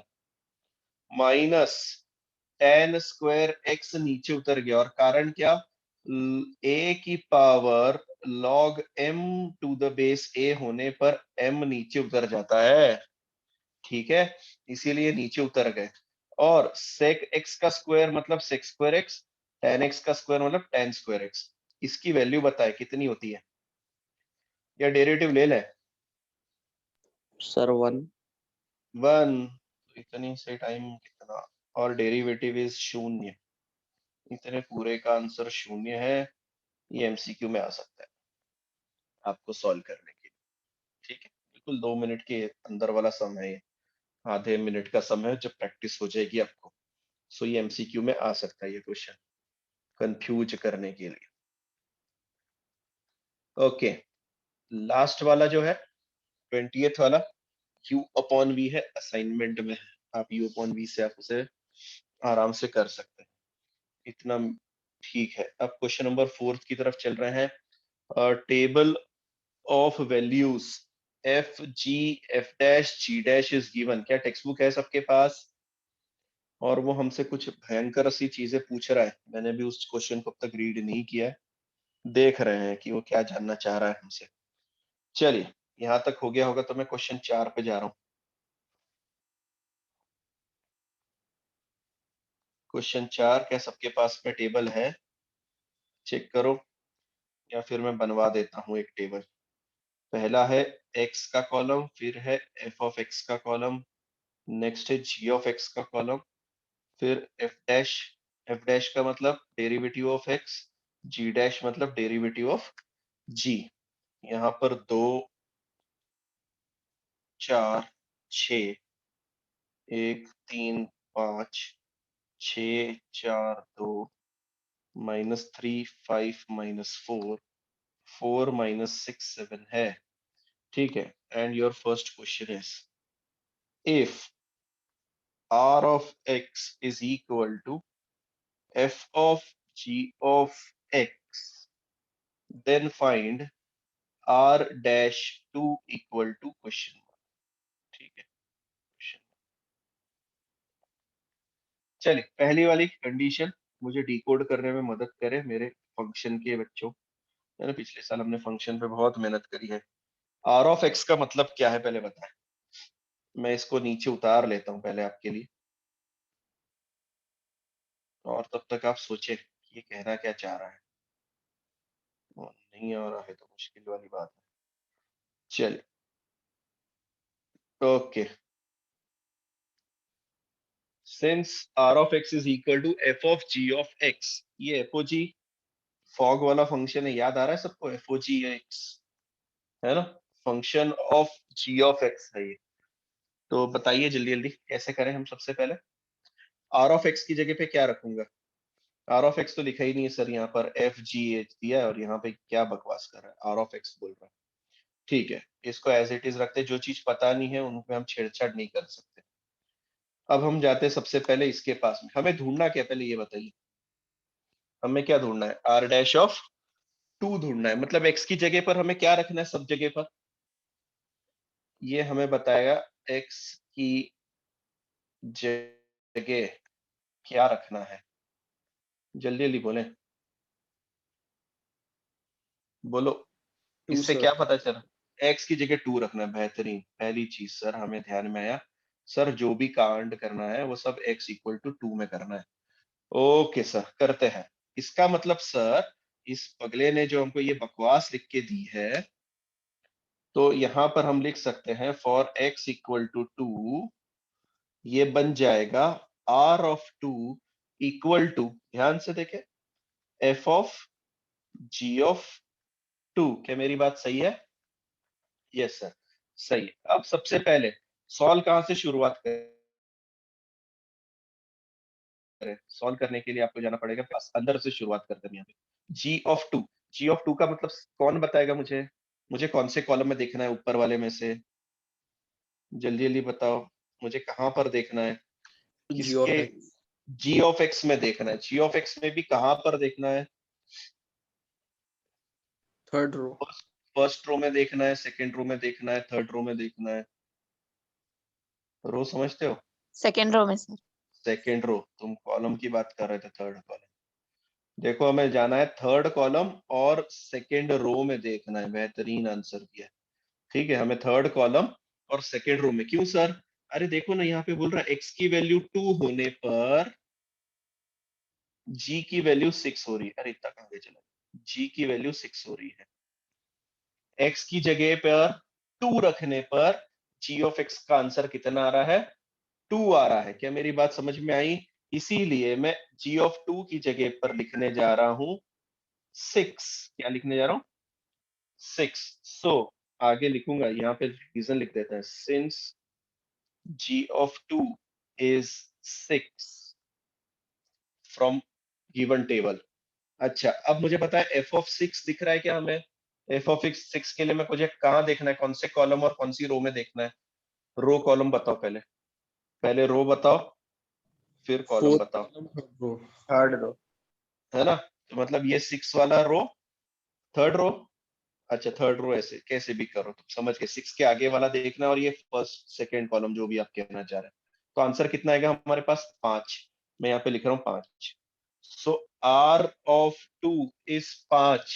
माइनस tan स्क्वायर एक्स नीचे उतर गया, और कारण क्या? a की power log m to the base a होने पर m नीचे उतर जाता है, ठीक है, इसीलिए नीचे उतर गए। और sec x का स्क्वायर मतलब sec square x, tan x का स्क्वायर मतलब tan स्क्वायर x। इसकी वैल्यू बताए कितनी होती है, या डेरिवेटिव ले लें?
सर 1।
1, इतनी से टाइम कितना, और डेरिवेटिव इज शून्य, इतने पूरे का आंसर शून्य है। ये एमसीक्यू में आ सकता है आपको सॉल्व करने के लिए, ठीक है। बिल्कुल 2 मिनट के अंदर वाला समय है, आधे मिनट का समय है, जब प्रैक्टिस हो जाएगी आपको। सो ये एमसीक्यू में आ सकता है ये क्वेश्चन, कंफ्यूज करने के लिए। ओके, लास्ट वाला जो है 20th वाला, u अपॉन v है, असाइनमेंट में है, आप u अपॉन v से आप उसे आराम से कर सकते हैं, इतना ठीक है। अब क्वेश्चन नंबर 4 की तरफ चल रहे हैं। Table of values f g f dash g dash is given, क्या टेक्स्ट बुक है सबके पास? और वो हमसे कुछ भयंकर सी चीजें पूछ रहा है, मैंने भी उस क्वेश्चन को अब तक रीड नहीं किया है, देख रहे हैं कि वो क्या जानना चाह रहा है हमसे। चलिए यहां तक हो गया होगा तो मैं क्वेश्चन 4 पे जा रहा हूँ। क्वेश्चन 4 क्या सबके पास में टेबल है? चेक करो, या फिर मैं बनवा देता हूँ एक टेबल। पहला है x का कॉलम, फिर है f ऑफ x का कॉलम, नेक्स्ट है g ऑफ x का कॉलम, फिर f डैश का मतलब derivative of x, g dash मतलब डेरिवेटिव ऑफ g। यहाँ पर 2 4 6, 1 3 5 6 4 2 -3 5 -4 4 -6 7 है, ठीक है। And your first question is if r of x is equal to f of g of x, then find r dash 2 equal to question mark. ठीक है, question. चलिए, पहली वाली कंडीशन मुझे डिकोड करने में मदद करे मेरे फंक्शन के बच्चों। मैंने पिछले साल हमने फंक्शन पे बहुत मेहनत करी है। आर ऑफ एक्स का मतलब क्या है पहले बताएं। मैं इसको नीचे उतार लेता हूं पहले आपके लिए, और तब तक आप सोचें कि ये कहना क्या चाह रहा है। और नहीं आ रहा है तो मुश्किल वाली बात है। चलिए, okay. Since r of x is equal to f of g of x, ये एफ ओ जी फॉग वाला फंक्शन है, याद आ रहा है सबको? एफ ओ जी एक्स है ना, function of g of x है ये। तो बताइए जल्दी जल्दी कैसे करें हम। सबसे पहले आर ऑफ एक्स की जगह पे क्या रखूंगा? आर ऑफ एक्स तो लिखा ही नहीं है सर, यहाँ पर एफ जी एच दिया है और यहाँ पे क्या बकवास कर रहा है, आर ऑफ एक्स बोल रहा है। ठीक है, इसको एज इट इज रखते हैं, जो चीज पता नहीं है उन पे हम छेड़छाड़ नहीं कर सकते। अब हम जाते हैं सबसे पहले इसके पास में। हमें ढूंढना क्या, पहले ये बताइए हमें क्या ढूंढना है? आर डैश ऑफ 2 ढूंढना है। मतलब एक्स की जगह पर हमें क्या रखना है सब जगह पर? ये हमें बताएगा एक्स की जगह क्या रखना है। जल्दी जल्दी बोले, बोलो।
टू
इससे
सर।
क्या पता चला? एक्स की जगह 2 रखना है। बेहतरीन, पहली चीज सर हमें ध्यान में आया। सर जो भी कांड करना है वो सब एक्स इक्वल टू 2 में करना है। ओके सर, करते हैं। इसका मतलब सर इस पगले ने जो हमको ये बकवास लिख के दी है, तो यहाँ पर हम लिख सकते हैं फॉर एक्स इक्वल टू 2, ये बन जाएगा आर ऑफ 2 इक्वल टू, ध्यान से देखें, एफ ऑफ जी ऑफ 2। क्या मेरी बात सही है? यस सर, सही है। अब सबसे पहले सॉल्व कहां से शुरुआत करें? सॉल्व करने के लिए आपको जाना पड़ेगा पास, अंदर से शुरुआत करते हैं यहाँ पे। जी ऑफ 2, जी ऑफ 2 का मतलब कौन बताएगा मुझे? मुझे कौन से कॉलम में देखना है? ऊपर वाले में से जल्दी जल्दी बताओ, मुझे कहां पर देखना है?
जी ऑफ
किसके?
एक्स।
जी ऑफ एक्स में देखना है। जी ऑफ एक्स में भी कहां पर देखना है?
Third row.
फर्स्ट रो में देखना है, सेकंड रो में देखना है, थर्ड रो में देखना है? रो समझते हो?
सेकेंड रो में सर।
Second row. तुम कॉलम की बात कर रहे थे, थर्ड कॉलम। देखो हमें जाना है थर्ड कॉलम और सेकंड रो में देखना है। बेहतरीन आंसर दिया। ठीक है, हमें थर्ड कॉलम और सेकंड रो में। क्यों सर? अरे देखो ना, यहाँ पे बोल रहा है एक्स की वैल्यू 2 होने पर जी की वैल्यू 6 हो रही है। अरे इतना कहाँ गए चला, जी की वैल्यू 6 हो रही है। एक्स की जगह पर 2 रखने पर जी ऑफ एक्स का आंसर कितना आ रहा है? 2 आ रहा है। क्या मेरी बात समझ में आई? इसीलिए मैं जी ऑफ 2 की जगह पर लिखने जा रहा हूं 6। क्या लिखने जा रहा हूं? 6। सो आगे लिखूंगा, यहाँ पे रीजन लिख देते हैं, since g of 2 is 6 from given table। अच्छा, अब मुझे पता है f of 6 दिख रहा है क्या हमें? f of 6 के लिए मैं मुझे कहाँ देखना है, कौन से कॉलम और कौन सी रो में देखना है? रो कॉलम बताओ पहले, पहले रो बताओ फिर कॉलम
फोर्थ
बताओ,
column third row.
Third row.
है ना? तो मतलब ये 6 वाला रो थर्ड रो। अच्छा, थर्ड रो ऐसे कैसे भी करो, तुम समझ गए। 6 के आगे वाला देखना और ये फर्स्ट सेकंड कॉलम जो भी आप कहना चाह रहे हैं। तो आंसर कितना आएगा हमारे पास? 5। मैं यहाँ पे लिख रहा हूँ 5। सो R of 2 is 5।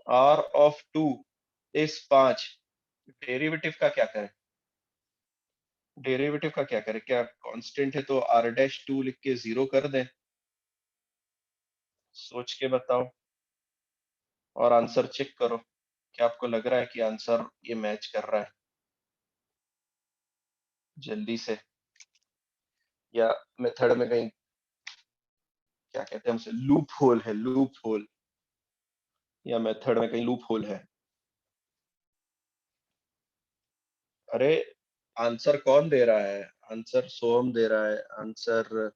R of 2 is 5। Derivative का क्या करें? डेरिवेटिव का क्या करें? क्या कांस्टेंट है तो R डैश 2 लिख के 0 कर दें? सोच के बताओ और आंसर चेक करो। क्या आपको लग रहा है कि आंसर ये मैच कर रहा है? जल्दी से। या मेथड में कहीं क्या कहते हैं हमसे, लूप होल है, लूप होल, या मेथड में कहीं लूप होल है? अरे आंसर कौन दे रहा है? आंसर सोहम दे रहा है, आंसर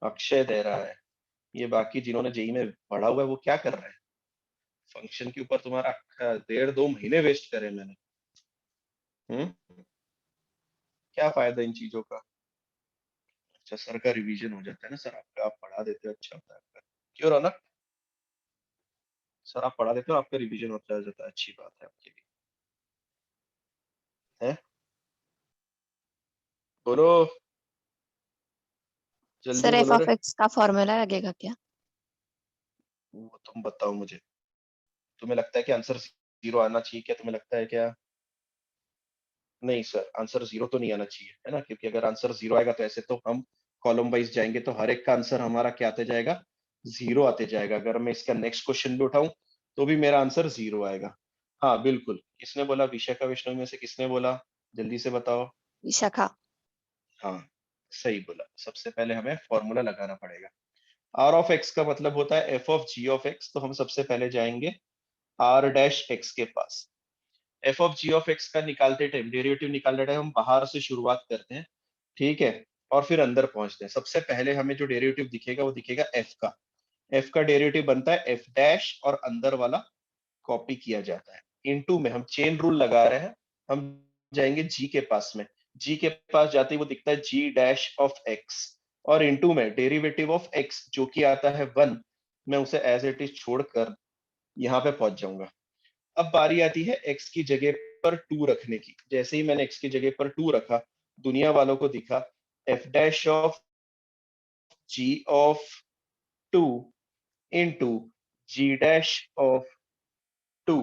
अक्षय दे रहा है। ये बाकी जिन्होंने जेई में पढ़ा हुआ है वो क्या कर रहे हैं? फंक्शन के ऊपर तुम्हारा 1.5-2 महीने वेस्ट करे मैंने। क्या फायदा इन चीजों का? अच्छा सर का रिवीजन हो जाता है ना सर आपका, आप पढ़ा देते हो, अच्छा होता है आपका। क्यों रौनक? सर आप पढ़ा देते हो, आपका रिवीजन होता जाता है, अच्छी बात है आपके लिए। है बोलो, जल्दी
सर एफ
बोलो रे।
ऑफ एक्स का फॉर्मूला लगेगा क्या?
वो तुम बताओ मुझे, तुम्हें लगता है कि आंसर 0 आना चाहिए क्या? तुम्हें लगता है क्या? नहीं सर, आंसर 0 तो नहीं आना चाहिए, है ना, क्योंकि अगर आंसर 0 आएगा तो ऐसे तो हम कॉलम वाइज जाएंगे तो हर एक का आंसर हमारा क्या आते जाएगा? 0 आते जाएगा। अगर मैं इसका नेक्स्ट क्वेश्चन भी उठाऊं तो भी मेरा आंसर 0 आएगा। हाँ बिल्कुल, किसने बोला? विशाखा वैष्णव में से किसने बोला? जल्दी से बताओ।
विशाखा।
हाँ सही बोला। सबसे पहले हमें फॉर्मूला लगाना पड़ेगा। आर ऑफ एक्स का मतलब होता है f of g of x, तो हम सबसे पहले जाएंगे आर डैश एक्स के पास। F of g of x का निकालते टाइम, डेरिवेटिव निकालते टाइम हम बाहर से शुरुआत करते हैं, ठीक है, और फिर अंदर पहुंचते हैं। सबसे पहले हमें जो डेरिवेटिव दिखेगा वो दिखेगा एफ का। एफ का डेरिवेटिव बनता है एफ डैश और अंदर वाला कॉपी किया जाता है। इनटू में हम चेन रूल लगा रहे हैं, हम जाएंगे जी के पास में। जी के पास जाते ही वो दिखता है जी डैश ऑफ एक्स, और इनटू में डेरिवेटिव ऑफ एक्स जो कि आता है 1, मैं उसे एज इट इज छोड़कर यहाँ पे पहुंच जाऊंगा। अब बारी आती है x की जगह पर 2 रखने की। जैसे ही मैंने x की जगह पर 2 रखा, दुनिया वालों को दिखा f dash of g of 2 into g dash of 2।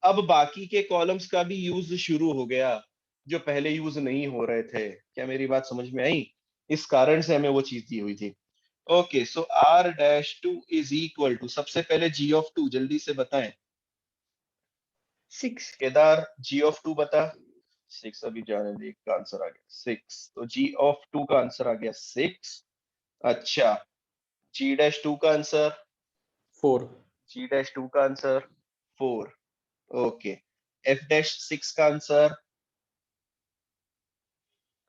अब बाकी के कॉलम्स का भी यूज शुरू हो गया जो पहले यूज नहीं हो रहे थे। क्या मेरी बात समझ में आई? इस कारण से हमें वो चीज दी हुई थी। Okay, so r dash 2 is equal to, सबसे पहले g ऑफ 2 जल्दी से बताएं।
6.
केदार जी ऑफ 2 बता। 6 अभी जाने दे, का आंसर आ गया 6, तो जी ऑफ 2 का आंसर आ गया 6। अच्छा, जी डैश 2 का आंसर,
4.
जी डैश 2 का आंसर 4। ओके, एफ डैश 6 का आंसर,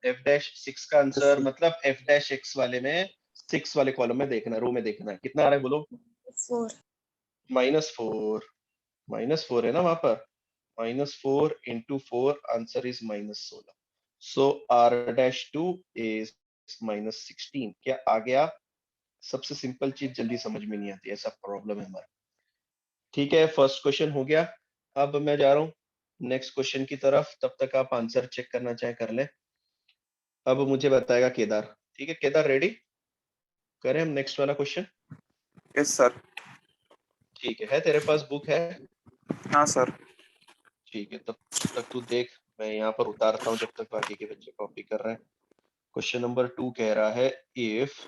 एफ डैश 6 का आंसर मतलब एफ डैश एक्स वाले में 6 वाले कॉलम में देखना, रो में देखना है कितना आ रहा है बोलो।
4.
-4, -4 है ना वहां पर, -4 into 4 answer is -16। So r dash 2 is -16। क्या आ गया? सबसे सिंपल चीज जल्दी समझ में नहीं आती, ऐसा प्रॉब्लम है हमारा। ठीक है, फर्स्ट क्वेश्चन हो गया। अब मैं जा रहा हूँ नेक्स्ट क्वेश्चन की तरफ, तब तक आप आंसर चेक करना चाहे कर ले। अब मुझे बताएगा केदार। ठीक है केदार, रेडी? करें हम नेक्स्ट वाला क्वेश्चन?
Yes sir.
ठीक है तेरे पास बुक है?
हाँ सर।
ठीक है, तब तक तू देख, मैं यहाँ पर उतारता हूँ जब तक बाकी के बच्चे कॉपी कर रहे हैं। क्वेश्चन नंबर 2 कह रहा है इफ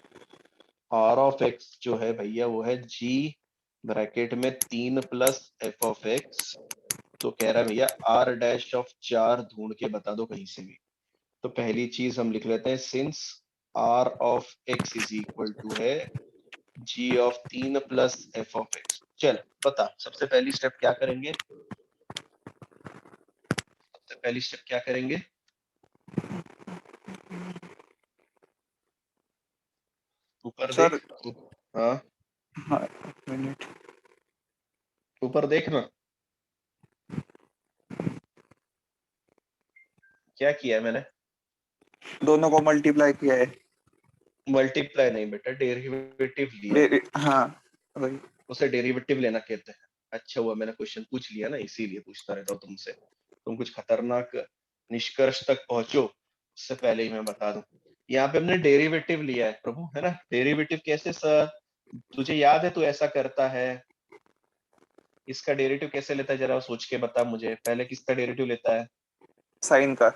r ऑफ x जो है भैया वो है g ब्रैकेट में 3 प्लस f ऑफ x, तो कह रहा है भैया r डैश ऑफ 4 ढूंढ के बता दो कहीं से भी। तो पहली चीज हम लिख लेते हैं, since r of x is equal to है g of 3 plus f of x। चल बता, सबसे पहली स्टेप क्या करेंगे? सबसे पहली स्टेप क्या करेंगे? ऊपर
सर
देख। हाँ
हाँ, एक मिनट।
ऊपर देखना, क्या किया है मैंने?
दोनों को मल्टीप्लाई किया है।
मल्टीप्लाई नहीं बेटा, डेरिवेटिव लिया है।
हाँ वही।
उसे डेरिवेटिव लेना कहते हैं। अच्छा हुआ मैंने क्वेश्चन पूछ लिया ना, इसीलिए पूछता रहता हूँ तुमसे, तुम कुछ खतरनाक निष्कर्ष तक पहुंचो उससे पहले ही मैं बता दूं। यहाँ पे हमने डेरिवेटिव लिया है प्रभु, है ना। डेरिवेटिव कैसे सर? तुझे याद है तू ऐसा करता है? इसका डेरिवेटिव कैसे लेता है जरा सोच के बता मुझे, पहले किसका डेरिवेटिव लेता है?
साइन का।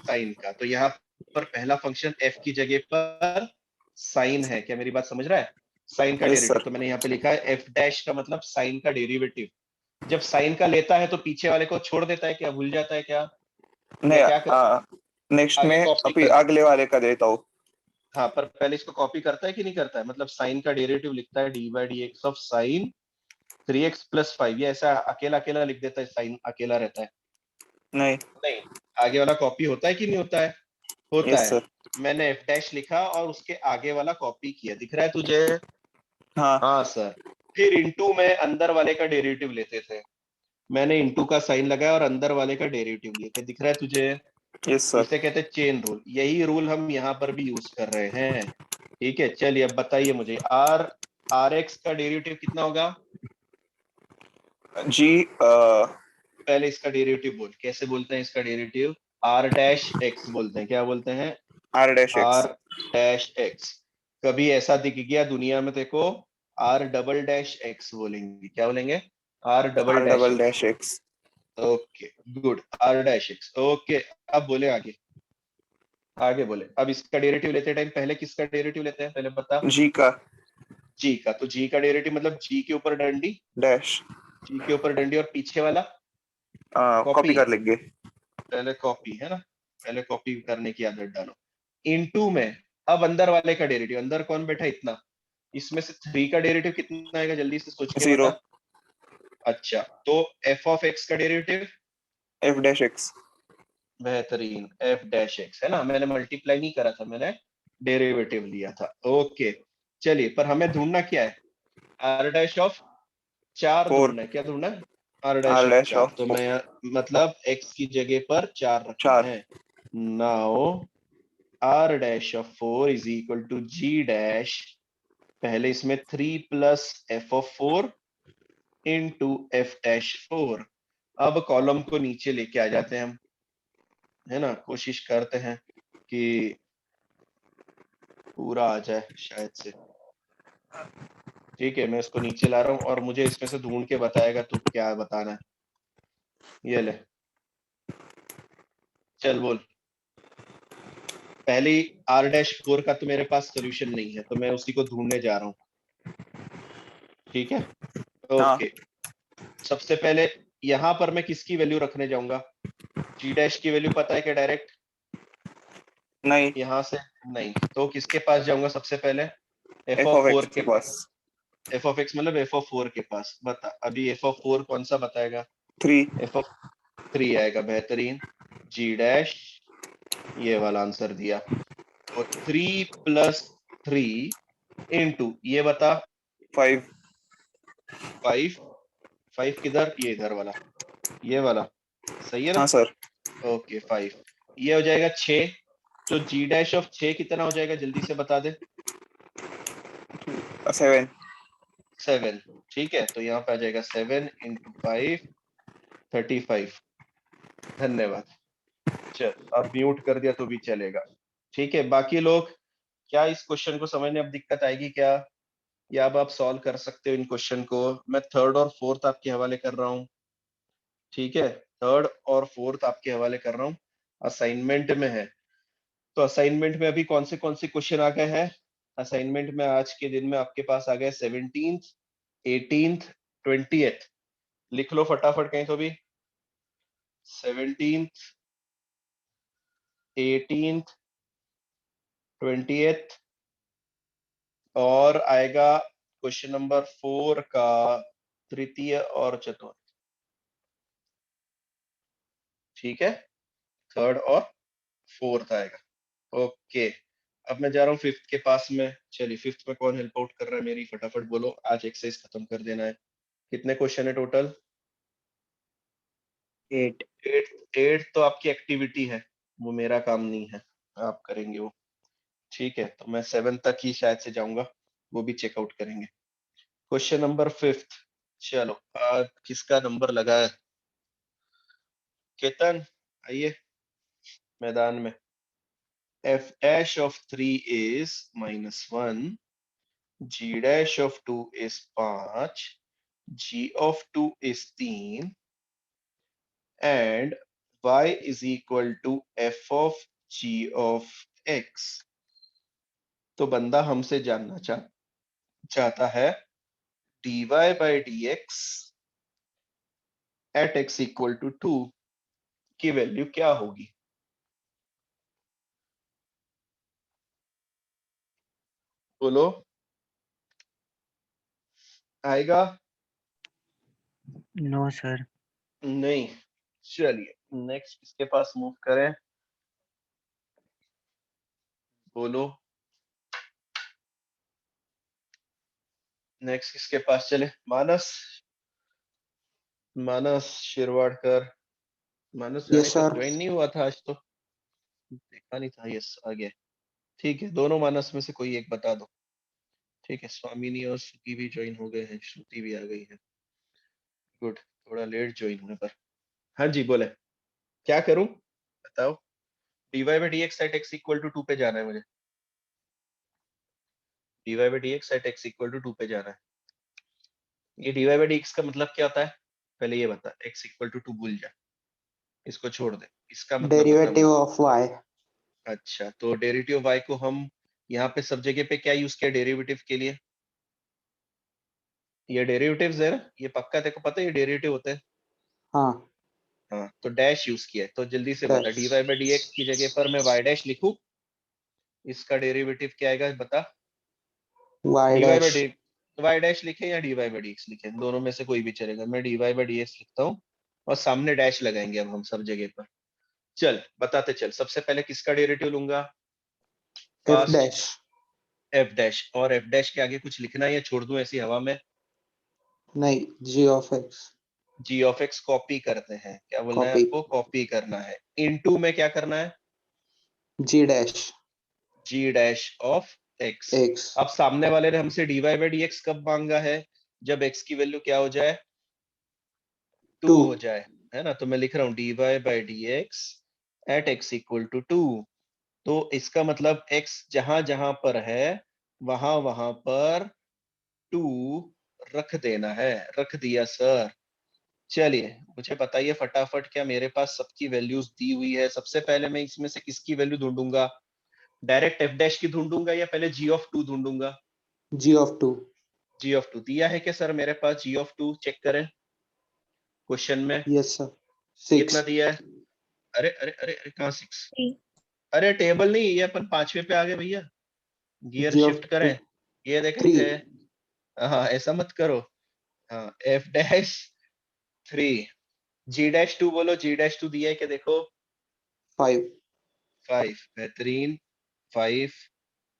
साइन का। तो यहाँ पर पहला फंक्शन f की जगह पर साइन है, क्या मेरी बात समझ रहा है? साइन का
यस
डेरिवेटिव,
सर।
तो मैंने यहाँ पे लिखा है f डैश का मतलब साइन का डेरिवेटिव। जब साइन का लेता है तो पीछे वाले को छोड़ देता है क्या, भूल जाता है क्या, या क्या कर,
नहीं, नेक्स्ट
आगे
में
कॉपी
अभी
कर?
अगले वाले का देता हूँ।
हाँ, पर पहले इसको कॉपी करता है कि नहीं करता है? मतलब साइन का डेरिवेटिव लिखता है D by D x of sine 3x plus 5, ये ऐसा अकेला अकेला लिख देता है, साइन अकेला रहता है?
नहीं।
नहीं, आगे वाला कॉपी होता है कि नहीं होता है? होता
यस
है।
सर।
मैंने f डैश लिखा और उसके आगे वाला कॉपी किया, दिख रहा है तुझे?
हाँ।
हाँ सर। फिर इनटू में अंदर वाले का डेरिवेटिव लेते थे, मैंने इनटू का साइन लगाया और अंदर वाले का डेरिवेटिव लिया, क्या दिख रहा है तुझे?
Yes sir.
इसे कहते हैं चेन रूल। यही रूल हम यहाँ पर भी यूज कर रहे हैं। ठीक है, चलिए अब बताइए मुझे आर एक्स का डेरिवेटिव कितना होगा?
जी
पहले इसका डेरिवेटिव बोल, कैसे बोलते हैं इसका डेरिवेटिव? आर डैश एक्स बोलते हैं। क्या बोलते हैं?
R dash
r
x.
Dash x. कभी ऐसा दिख गया दुनिया में देखो, आर डबल डैश एक्स बोलेंगे। क्या बोलेंगे? R double
r
dash
double
x.
Dash x.
Okay good, r dash x. Okay, अब बोले आगे, आगे बोले। अब इसका डेरिवेटिव लेते टाइम पहले किसका डेरिवेटिव लेते हैं, पहले बता।
जी का
जी का। तो जी का डेरिवेटिव मतलब जी के ऊपर डंडी,
डैश
जी के ऊपर डंडी और पीछे वाला
कॉपी कर लेंगे।
पहले कॉपी है ना, पहले कॉपी करने की आदत डालो। इनटू में अब अंदर वाले का डेरिवेटिव, अंदर कौन बैठा इतना, इसमें से 3 का डेरिवेटिव कितना आएगा जल्दी से सोच के
0
बता। अच्छा, तो एफ ऑफ एक्स का डेरिवेटिव
एफ डैश एक्स।
बेहतरीन, एफ डैश एक्स है ना, मैंने मल्टीप्लाई नहीं करा था, मैंने डेरिवेटिव लिया था। ओके चलिए, पर हमें ढूंढना क्या है? आर डैश ऑफ 4
4
ढूंढना है। क्या ढूंढना है? R dash
r
of
dash
4।
Of
तो मैं मतलब एक्स की जगह पर 4 रखना
4।
है। Now r dash of 4 is equal to g dash, पहले इसमें 3 plus f of 4 into f dash 4। अब कॉलम को नीचे लेके आ जाते हैं हम, है ना, कोशिश करते हैं कि पूरा आ जाए शायद से। ठीक है, मैं इसको नीचे ला रहा हूँ और मुझे इसमें से ढूंढ के बताएगा तू क्या बताना है। ये ले, चल बोल। पहले आर डैश 4 का तो मेरे पास सोल्यूशन नहीं है, तो मैं उसी को ढूंढने जा रहा हूँ। ठीक है,
हाँ
ओके। सबसे पहले यहाँ पर मैं किसकी वैल्यू रखने जाऊंगा? जी डैश की वैल्यू पता है क्या डायरेक्ट
नहीं,
यहाँ से? नहीं, तो किसके पास जाऊंगा सबसे पहले? F
F
of
of
4
x
के
के
पास।
पास
एफ ऑफ एक्स मतलब एफ ऑफ 4 के पास। बता अभी एफ ऑफ 4 कौन सा बताएगा?
3
एफ ऑफ 3 आएगा, बेहतरीन। जी डैश, ये वाला आंसर दिया। और 3 प्लस 3 इंटू ये बता
5
5। 5 किधर? ये इधर वाला, ये वाला सही है
हाँ
ना?
सर।
ओके 5, ये हो जाएगा 6। तो जी डैश ऑफ 6 कितना हो जाएगा जल्दी से बता दे।
7
7। ठीक है, तो यहाँ पे आ जाएगा 7 इंटू 5, 35। धन्यवाद। चल, अब म्यूट कर दिया तो भी चलेगा। ठीक है, बाकी लोग क्या इस क्वेश्चन को समझने अब दिक्कत आएगी क्या, या अब आप सॉल्व कर सकते हो इन क्वेश्चन को? मैं थर्ड और फोर्थ आपके हवाले कर रहा हूँ। ठीक है, थर्ड और फोर्थ आपके हवाले कर रहा हूँ, असाइनमेंट में है। तो असाइनमेंट में अभी कौन से क्वेश्चन आ गए हैं? असाइनमेंट में आज के दिन में आपके पास आ गए 17th, 18th, 20th। लिख लो फटाफट कहीं तो भी। 17th, 18th, 20th, और आएगा क्वेश्चन नंबर 4 का तृतीय और चतुर्थ। ठीक है, थर्ड और फोर्थ आएगा। ओके, अब मैं जा रहा हूँ फिफ्थ के पास में। चलिए, फिफ्थ में कौन हेल्प आउट कर रहा है मेरी, फटाफट बोलो। आज एक्सरसाइज खत्म कर देना है। कितने क्वेश्चन है टोटल?
8।
8 तो आपकी एक्टिविटी है, वो मेरा काम नहीं है, आप करेंगे वो। ठीक है, तो मैं 7 तक ही शायद से जाऊंगा, वो भी चेकआउट करेंगे। Question number 5। चलो, आज किसका नंबर लगा है? केतन आइए मैदान में। f dash of 3 is -1, g dash of 2 is 5, g of 2 is 3, and y is equal to f of g of x। तो बंदा हमसे जानना चाहता है dy by dx at x equal to 2 की वैल्यू क्या होगी? बोलो, आएगा?
No sir.
नहीं। चलिए, नेक्स्ट किसके पास मूव करें? बोलो, नेक्स्ट किसके पास चले? मानस, मानस शिरवाडकर। मानस जाने
यस
का
सर।
ज्वाइन नहीं हुआ था आज तो। देखा नहीं था, यस आ गया। ठीक है, दोनों मानस में से कोई एक बता दो। ठीक है, स्वामिनी और श्रुति भी ज्वाइन हो गए हैं, श्रुति भी आ गई है। गुड, थोड़ा लेट ज्वाइन हुए पर। हाँ जी बोले, क्या करूं बताओ। dy by dx at x equal to 2 पे जाना है मुझे। dy by dx at x equal to 2 पे जाना है। ये dy by dx का मतलब क्या होता है, पहले ये बता। x equal to 2 भूल जा, इसको छोड़ दे, इसका मतलब बता
डेरिवेटिव
मुझे।
Of y।
अच्छा, तो डेरिवेटिव y को हम यहाँ पे सब जगह पे क्या यूज किया डेरिवेटिव के लिए? ये डेरिवेटिव्स है ना, ये पक्का तेरे को पता है ये डेरिवेटिव होते हैं।
हाँ,
हाँ, तो डैश यूज किया है, तो जल्दी से बता।
dash।
dy by dx की जगह पर मैं y डैश लिखूं, इसका डेरिवेटिव क्या आएगा बता।
y
dy by
dash।
y dash लिखे या dy by dx लिखे, दोनों में से कोई भी चलेगा। मैं dy by dx लिखता हूँ और सामने डैश लगाएंगे अब हम सब जगह पर। चल बताते चल, सबसे पहले किसका डेरिवेटिव लूंगा?
f
fast
dash।
f dash, और f डैश के आगे कुछ लिखना है या छोड़ दूं ऐसी हवा में?
नहीं, g of x।
g of x copy करते हैं, क्या बोलना है
कॉपी।
आपको? कॉपी करना है। इनटू में क्या करना है?
g dash
g dash of x।
x।
अब सामने वाले ने हमसे dy by dx कब मांगा है? जब x की वैल्यू क्या हो जाए? 2 हो जाए, है ना। तो मैं लिख रहा हूँ dy by dx at x equal to 2। तो इसका मतलब x जहां जहां पर है वहां वहां पर 2 रख देना है। रख दिया सर। चलिए मुझे बताइए फटाफट, क्या मेरे पास सबकी वैल्यूज दी हुई है? सबसे पहले मैं इसमें से किसकी वैल्यू ढूंढूंगा? डायरेक्ट f डैश की ढूंढूंगा या पहले g of 2 ढूंढूंगा?
g of 2।
g of 2 दिया है क्या सर मेरे पास? g ऑफ 2 चेक करें क्वेश्चन में,
यस सर।
कितना
6।
दिया है? अरे अरे अरे अरे कहाँ 6?
Three.
अरे टेबल नहीं, ये अपन 5वें पे आ गए भैया। गियर
g of
शिफ्ट करें, ये देखें
3।
थे। हाँ ऐसा मत करो। हाँ f डैश 3, g डैश 2 बोलो। g डैश 2 दिया है क्या देखो?
5।
5, बेहतरीन 5।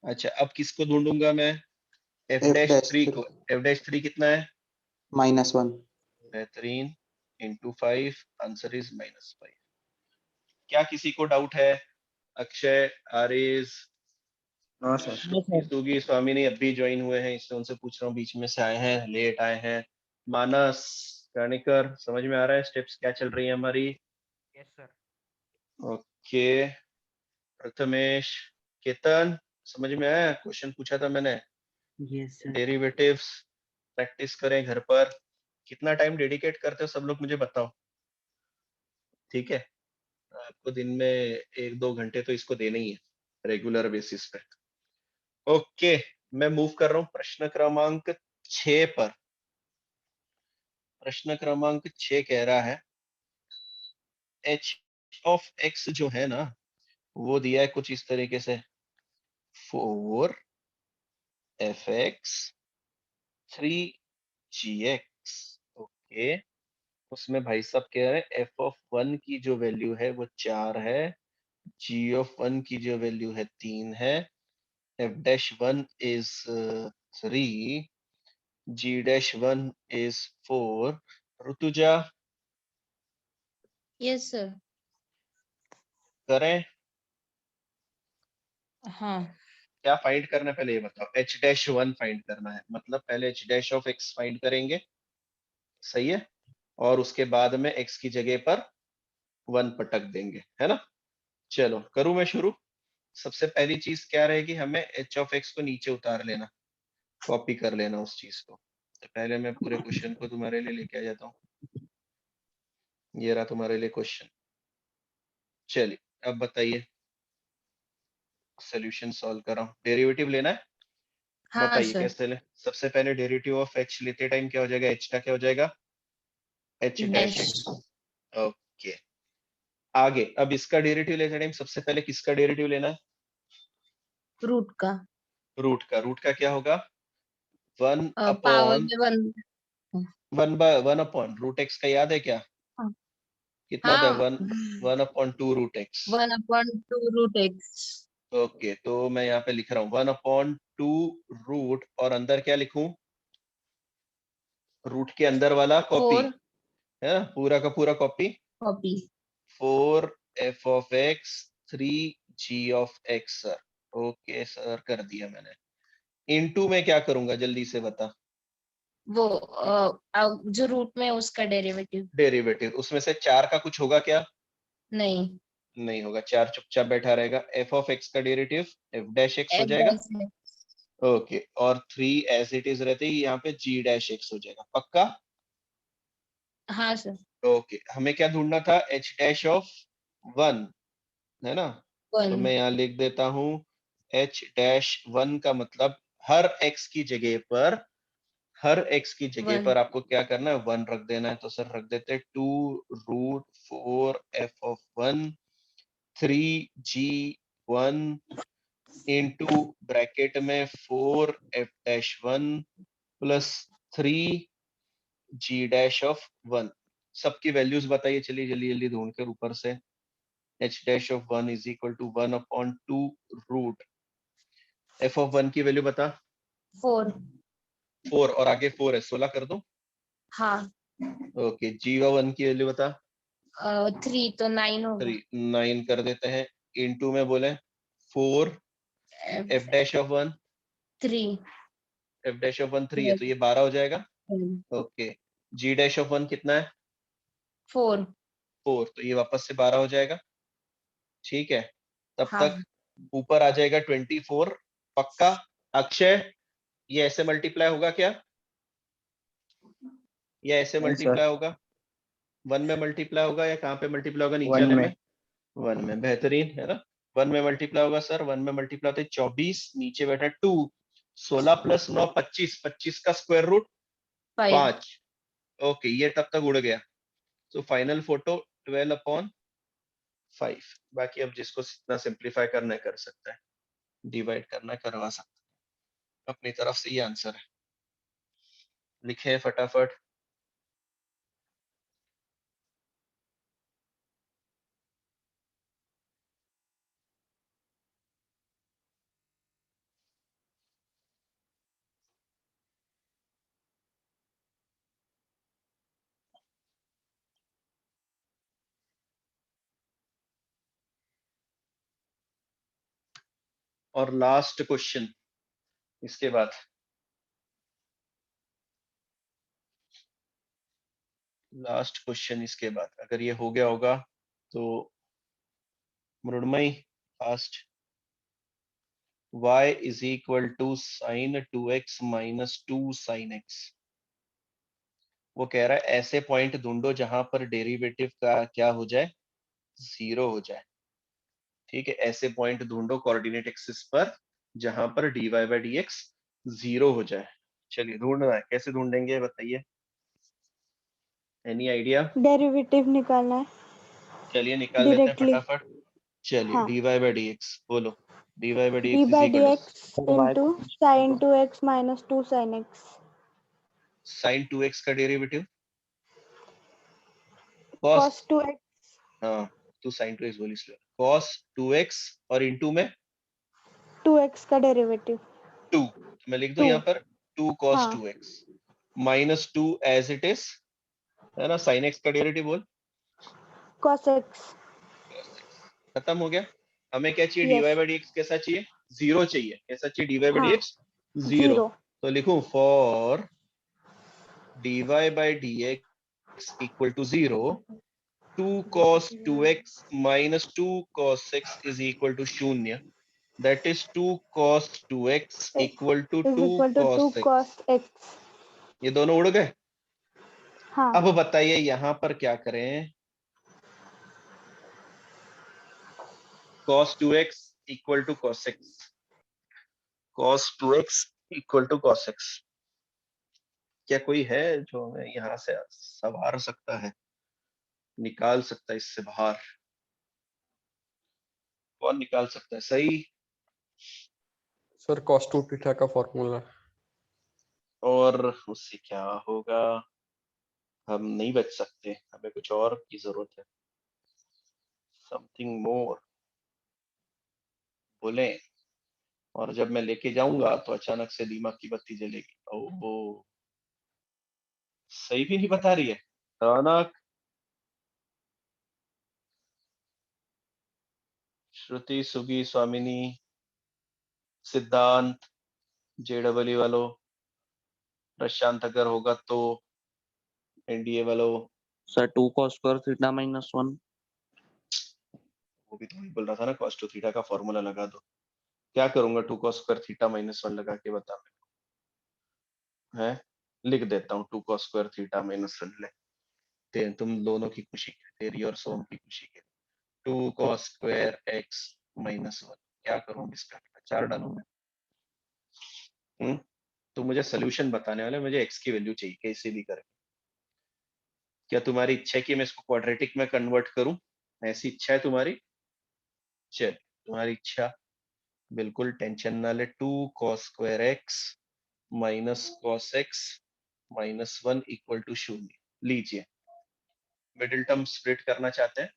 अच्छा अब किसको ढूंढूंगा मैं? f
f
dash
dash
3
3।
को। f डैश 3 कितना है?
-1।
बेहतरीन, इंटू 5, आंसर इज -5। क्या किसी को डाउट है? Akshay, Aariz,
no sir.
सुगी, स्वामी अब भी ज्वाइन हुए हैं, इससे उनसे पूछ रहा हूँ, बीच में से आए हैं, लेट आए हैं। मानस, कर्णिकर, समझ में आ रहा है स्टेप्स क्या चल रही है हमारी?
Yes sir.
Okay, Prathamesh, Ketan, समझ में आया? क्वेश्चन पूछा था मैंने,
यस सर।
डेरिवेटिव्स प्रैक्टिस करें घर पर। कितना टाइम डेडिकेट करते हो सब लोग मुझे बताओ, ठीक है? आपको दिन में 1-2 घंटे तो इसको देने ही है रेगुलर बेसिस पे। ओके, मैं मूव कर रहा हूँ प्रश्न क्रमांक 6 पर। प्रश्न क्रमांक 6 कह रहा है h ऑफ x जो है ना, वो दिया है कुछ इस तरीके से, 4f(x) 3gx। ओके, उसमें भाई साहब कह रहे हैं f ऑफ 1 की जो वैल्यू है वो 4 है, g ऑफ 1 की जो वैल्यू है 3 है, f dash 1 is 3, g dash 1 is 4। Rutuja
yes sir.
करें?
हाँ।
क्या फाइंड करना है पहले ये बताओ। h डैश 1 फाइंड करना है, मतलब पहले h dash of x find करेंगे, सही है, और उसके बाद में x की जगह पर 1 पटक देंगे, है ना। चलो करूं मैं शुरू। सबसे पहली चीज क्या रहेगी, हमें h ऑफ x को नीचे उतार लेना, कॉपी कर लेना उस चीज को। तो पहले मैं पूरे क्वेश्चन को तुम्हारे लिए लेके आ जाता हूँ। ये रहा तुम्हारे लिए क्वेश्चन। चलिए अब बताइए, सोल्यूशन सॉल्व कर रहा हूँ। डेरिवेटिव लेना है,
हाँ
बताइए
सर।
कैसे ले। सबसे पहले डेरिवेटिव ऑफ h लेते टाइम क्या हो जाएगा? h का क्या हो जाएगा? h dash
dash.
x। Okay, आगे अब इसका डेरिवेटिव लेते टाइम सबसे पहले किसका डेरिवेटिव लेना है?
रूट का।
रूट का। रूट का क्या होगा? 1
पावर
अपॉन
में 1।
1 अपॉन रूट एक्स का याद है क्या?
हाँ।
कितना होता है? 1
हाँ।
1/2 root x.
1/2 root x.
Okay, तो मैं यहाँ पे लिख रहा हूँ 1/2 रूट, और अंदर क्या लिखूं? रूट के अंदर वाला कॉपी,
4
है ना, पूरा का पूरा copy.
Copy.
4 f of x 3g of x sir. Okay sir, कर दिया मैंने। इनटू में क्या करूंगा जल्दी से बता।
वो जो रूट में है उसका डेरिवेटिव।
डेरिवेटिव, उसमें से 4 का कुछ होगा क्या?
नहीं,
नहीं होगा, 4 चुपचाप बैठा रहेगा। f ऑफ x का डेरिवेटिव f डैश x हो
f
जाएगा।
डैश है।
ओके, और 3 एज इट इज रहते ही यहाँ पे g डैश x हो जाएगा, पक्का?
हाँ सर।
ओके, हमें क्या ढूंढना था? h डैश ऑफ 1, है ना? तो
1
मैं यहाँ लिख देता हूँ h डैश 1 का मतलब हर x की जगह पर, हर x की जगह
1
पर आपको क्या करना है? 1 रख देना है। तो सर रख देते हैं 2√4 f of 1 3g1 into bracket में 4 f dash 1 plus 3g dash of 1। सबकी वैल्यूज बताइए, चलिए जल्दी जल्दी ढूंढ कर ऊपर से। h dash of 1 is equal to 1/2 root f of 1 की वैल्यू बता।
4।
4 और आगे 4 है, 16 कर दो।
हाँ,
ओके, g ऑफ 1 की वैल्यू बता।
3 तो 9 होगा।
3 9 कर देते हैं। इनटू में बोले 4 f dash of 1,
3
f dash of 1 3 है तो ये 12 हो जाएगा। ओके, g डैश ऑफ 1 कितना है?
4।
4, तो ये वापस से 12 हो जाएगा। ठीक है, तब
हाँ,
तक ऊपर आ जाएगा 24, पक्का? अक्षय, ये ऐसे मल्टीप्लाई होगा क्या? या ऐसे
नहीं सर,
मल्टीप्लाई होगा? 1 में मल्टीप्लाई होगा या कहाँ पे मल्टीप्लाई होगा? नीचे
1
वाले
में।
में? 1 में, बेहतरीन है ना। 1 में मल्टीप्लाई होगा सर, 1 में मल्टीप्लाई होते 24, नीचे बैठा 2, 16 प्लस 9 25, 25 का स्क्वायर रूट
5।
5। ओके, ये तब तक उड़ गया। तो फाइनल फोटो 12/5। बाकी अब जिसको इतना सिंप्लीफाई करना है कर सकता है, डिवाइड करना है करवा सकता है। अपनी तरफ से ये आंसर है, लिखे फटाफट। और लास्ट क्वेश्चन इसके बाद, लास्ट क्वेश्चन इसके बाद अगर ये हो गया होगा तो Mrinmayi fast. y is equal to sine 2x minus 2 sine x। वो कह रहा है ऐसे पॉइंट ढूंढो जहां पर डेरिवेटिव का क्या हो जाए? 0 हो जाए। ठीक है, ऐसे पॉइंट ढूंढो कोऑर्डिनेट एक्सिस पर जहां पर dy बाई dx 0 हो जाए। चलिए ढूंढना है, कैसे ढूंढेंगे बताइए? Any idea?
डेरिवेटिव निकालना है
चलिए निकाल लेते हैं
डायरेक्टली।
फटाफट। चलिए
हाँ,
dy बाई dx बोलो। dy by
d
dx is
by
equal to
dx into sin 2x minus 2 sin x
sine 2x का डेरिवेटिव cos।
cos 2x
हाँ, तू साइन 2x बोली इसलिए cos 2x और इनटू में
2x का डेरिवेटिव
2, तो मैं लिख दूं
2।
यहाँ पर 2 cos
हाँ,
2x minus 2 as it is, है ना। साइन x का डेरिवेटिव बोल।
cos x।
cos x खत्म हो गया। हमें क्या चाहिए? dy
यस,
बाई dx कैसा चाहिए? 0 चाहिए। कैसा चाहिए dy बाई
हाँ,
dx? 0।
0
तो लिखूं for dy by dx equal to 0, 2 cos 2x minus 2 cos x is equal to शून्य। That is 2 cos 2x equal to
is
2
equal to 2
cos x।
cos x।
ये दोनों उड़ गए।
हाँ,
अब बताइए यहाँ पर क्या करें? cos 2x equal to cos x, cos 2x equal to cos x। क्या कोई है जो हमें यहाँ से सवार सकता है, निकाल सकता है इससे बाहर? कौन निकाल सकता है? सही।
सर cos 2 थीटा का फॉर्मूला।
और उससे क्या होगा? हम नहीं बच सकते, हमें कुछ और की जरूरत है। समथिंग मोर बोले। और जब मैं लेके जाऊंगा तो अचानक से दिमाग की बत्ती जलेगी। ओह, सही भी नहीं बता रही है रौनक। श्रुति, सुगी, स्वामिनी, सिद्धांत, जेडब्ल्यू वालों, प्रशांत अगर होगा तो, एनडीए वालों।
Sir 2 cos square theta minus 1.
वो भी तो वही बोल रहा था ना, cos 2 थीटा का फॉर्मूला लगा दो। क्या करूंगा 2 cos स्क्वायर थीटा माइनस 1 लगा के, बता है? लिख देता हूँ 2 cos स्क्वायर थीटा माइनस 1 ले। तुम दोनों की खुशी के, तेरी और सोम की खुशी के। 2 cos स्क्वायर x माइनस 1, क्या करूँ इसका, 4 डालूं मैं? तो मुझे सोल्यूशन बताने वाले, मुझे x की वैल्यू चाहिए कैसे भी करके। क्या तुम्हारी इच्छा है कि मैं इसको क्वाड्रेटिक में कन्वर्ट करूं? ऐसी इच्छा है तुम्हारी? चल, तुम्हारी इच्छा, बिल्कुल टेंशन ना ले। 2 cos square x minus cos x minus 1 equal to 0। लीजिए, मिडिल टर्म स्प्लिट करना चाहते हैं?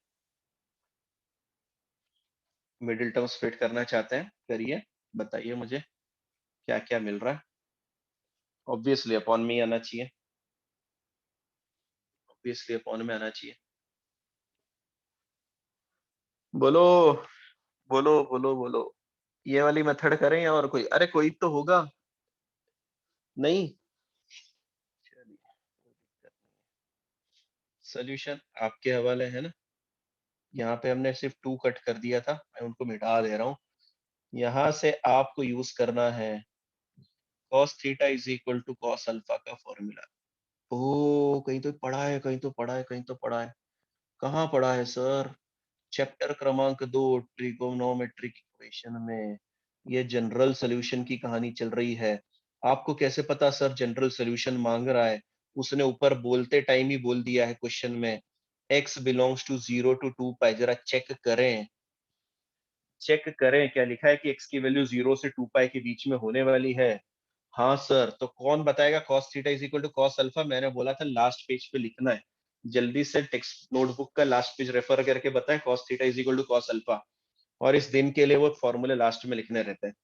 मिडिल टर्म स्प्लिट करना चाहते हैं? करिए, बताइए मुझे क्या क्या मिल रहा है। ऑब्वियसली अपॉन में आना चाहिए, ऑब्वियसली अपॉन में आना चाहिए। बोलो बोलो बोलो बोलो, ये वाली मेथड करें या और कोई? अरे कोई तो होगा नहीं। सोल्यूशन आपके हवाले है ना। यहाँ पे हमने सिर्फ 2 कट कर दिया था, मैं उनको मिटा दे रहा हूँ। यहाँ से आपको यूज करना है cos theta is equal to cos alpha का फॉर्मूला। ओ, कहीं तो पढ़ा है, कहीं तो पढ़ा है, कहीं तो पढ़ा है। कहाँ पढ़ा है सर? चैप्टर क्रमांक 2 ट्रिगोनोमेट्रिक इक्वेशन में। ये जनरल सॉल्यूशन की कहानी चल रही है। आपको कैसे पता सर जनरल सॉल्यूशन मांग रहा है? उसने ऊपर बोलते टाइम ही बोल दिया है क्वेश्चन में, x बिलोंग्स टू 0 टू 2 पाई। जरा चेक करें, चेक करें क्या लिखा है कि x की वैल्यू 0 से 2 पाई के बीच में होने वाली है। हाँ सर, तो कौन बताएगा cos theta is equal to cos alpha? मैंने बोला था लास्ट पेज पे लिखना है। जल्दी से टेक्स्ट नोटबुक का लास्ट पेज रेफर करके बताएं cos theta is equal to cos alpha, और इस दिन के लिए वो फॉर्मूले लास्ट में लिखने रहते हैं।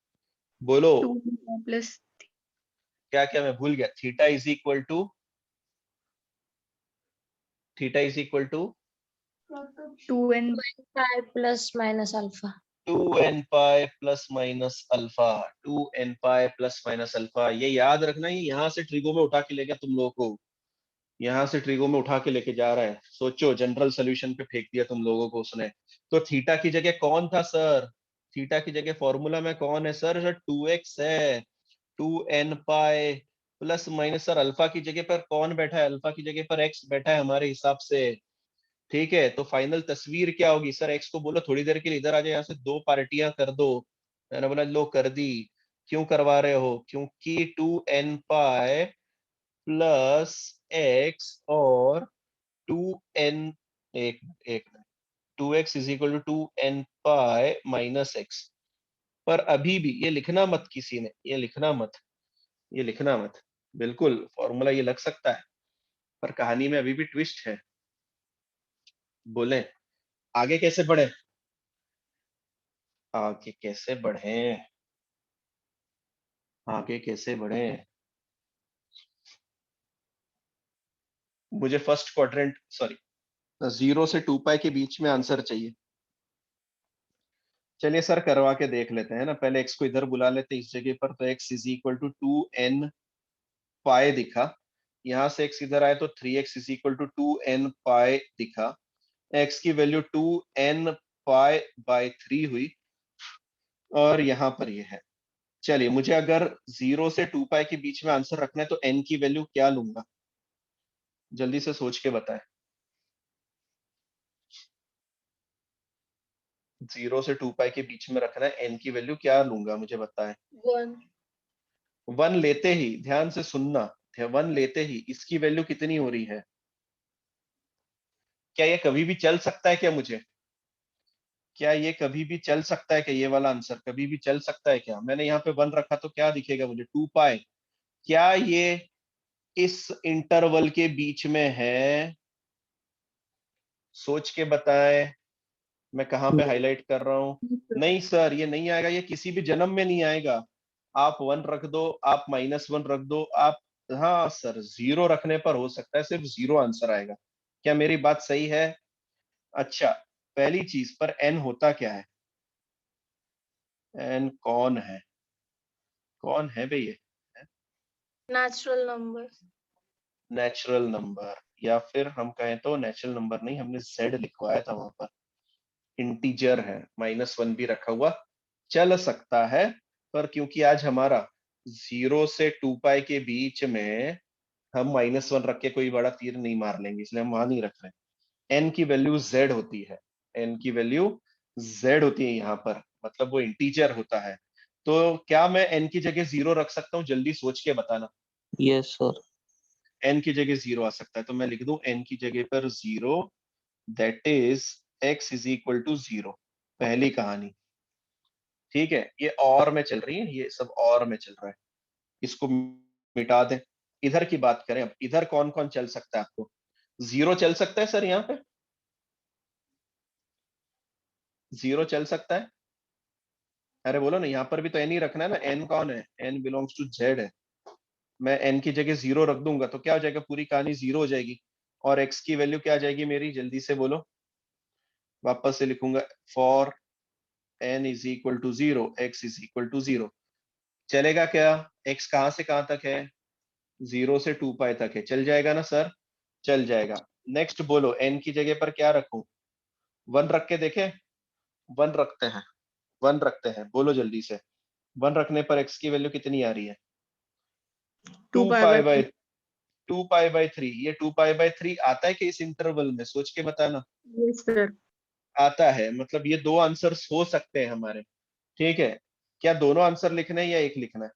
बोलो
2 प्लस
क्या क्या, मैं भूल गया। Theta is equal to, theta is equal to
2n
pi plus minus alpha.
2n pi plus minus alpha. 2n pi plus minus alpha, ये याद रखना। ये यहाँ से ट्रिगो में उठा के ले गया तुम लोगों को, यहाँ से ट्रिगो में उठा के लेके जा रहा है। सोचो, जनरल सोल्यूशन पे फेंक दिया तुम लोगों को उसने। तो थीटा की जगह कौन था सर? थीटा की जगह फॉर्मूला में कौन है सर? 2x है। 2n pi plus minus, sir alpha की जगह पर कौन बैठा है? अल्फा की जगह पर x बैठा है हमारे हिसाब से। ठीक है, तो फाइनल तस्वीर क्या होगी सर? x को बोलो थोड़ी देर के लिए इधर आ जाए, यहाँ से 2 पार्टियां कर दो। मैंने बोला लो कर दी। क्यों करवा रहे हो? क्योंकि 2n पाई प्लस x और 2n, एक एक 2x is equal to 2n pi minus x। पर अभी भी ये लिखना मत किसी ने, ये लिखना मत, ये लिखना मत। बिल्कुल फॉर्मूला ये लग सकता है, पर कहानी में अभी भी ट्विस्ट है। बोले आगे कैसे बढ़े? आगे कैसे बढ़े? आगे कैसे बढ़े? मुझे फर्स्ट क्वाड्रेंट, सॉरी 0 से 2 पाई के बीच में आंसर चाहिए। चलिए सर करवा के देख लेते हैं ना। पहले x को इधर बुला लेते हैं इस जगह पर, तो x is equal to 2n pi दिखा। यहाँ से x इधर आए तो 3x is equal to 2n pi दिखा। x की वैल्यू 2n पाई बाय 3 हुई, और यहाँ पर ये है। चलिए, मुझे अगर 0 से 2 पाई के बीच में आंसर रखना है तो n की वैल्यू क्या लूंगा? जल्दी से सोच के बताएं। 0 से 2 पाई के बीच में रखना है, n की वैल्यू क्या लूंगा मुझे बताएं। 1 लेते ही, ध्यान से सुनना, 1 लेते ही इसकी वैल्यू कितनी हो रही है? क्या ये कभी भी चल सकता है क्या? मुझे क्या ये कभी भी चल सकता है क्या? ये वाला आंसर कभी भी चल सकता है क्या? मैंने यहाँ पे 1 रखा तो क्या दिखेगा मुझे? 2 पाई। क्या ये इस इंटरवल के बीच में है? सोच के बताएं। मैं कहाँ पे हाईलाइट कर रहा हूँ? नहीं सर, ये नहीं आएगा, ये किसी भी जन्म में नहीं आएगा। आप 1 रख दो, आप -1 रख दो, आप, हाँ सर 0 रखने पर हो सकता है, सिर्फ 0 आंसर आएगा। क्या मेरी बात सही है? अच्छा, पहली चीज पर n होता क्या है? एन कौन है? कौन है भाई ये?
Natural number.
नेचुरल नंबर, या फिर हम कहें तो नेचुरल नंबर नहीं, हमने z लिखवाया था वहां पर, इंटीजर है, -1 भी रखा हुआ चल सकता है, पर क्योंकि आज हमारा 0 से 2 पाई के बीच में हम -1 रख के कोई बड़ा तीर नहीं मार लेंगे, इसलिए हम वहां नहीं रख रहे। n की वैल्यू z होती है, n की वैल्यू z होती है यहाँ पर, मतलब वो इंटीजर होता है। तो क्या मैं n की जगह 0 रख सकता हूँ? जल्दी सोच के बताना।
Yes sir.
n की जगह 0 आ सकता है, तो मैं लिख दूं n की जगह पर 0, that is x is equal to 0। पहली कहानी, ठीक है, ये और में चल रही है, ये सब और में चल रहा है, इसको मिटा दें। इधर की बात करें, अब इधर कौन कौन चल सकता है आपको? 0 चल सकता है सर, यहाँ पे 0 चल सकता है? अरे बोलो ना, यहाँ पर भी तो n ही रखना है ना, n कौन है? n बिलोंग्स टू z है। मैं n की जगह 0 रख दूंगा तो क्या हो जाएगा? पूरी कहानी 0 हो जाएगी, और x की वैल्यू क्या आ जाएगी मेरी? जल्दी से बोलो, वापस से लिखूंगा, for n is equal to 0, x is equal to 0। चलेगा क्या? x कहां से कहां तक है? 0 से 2 पाई तक है, चल जाएगा ना सर? चल जाएगा। नेक्स्ट बोलो, n की जगह पर क्या रखूं? 1 रख के देखें, 1 रखते हैं, 1 रखते हैं, बोलो जल्दी से। 1 रखने पर x की वैल्यू कितनी आ रही है? 2 पाई बाय 2 पाई बाय 3। ये 2 पाई बाय 3 आता है कि इस इंटरवल में? सोच के बताना।
Yes sir.
आता है, मतलब ये दो आंसर्स हो सकते हैं हमारे, ठीक है। क्या दोनों आंसर लिखना है या एक लिखना है?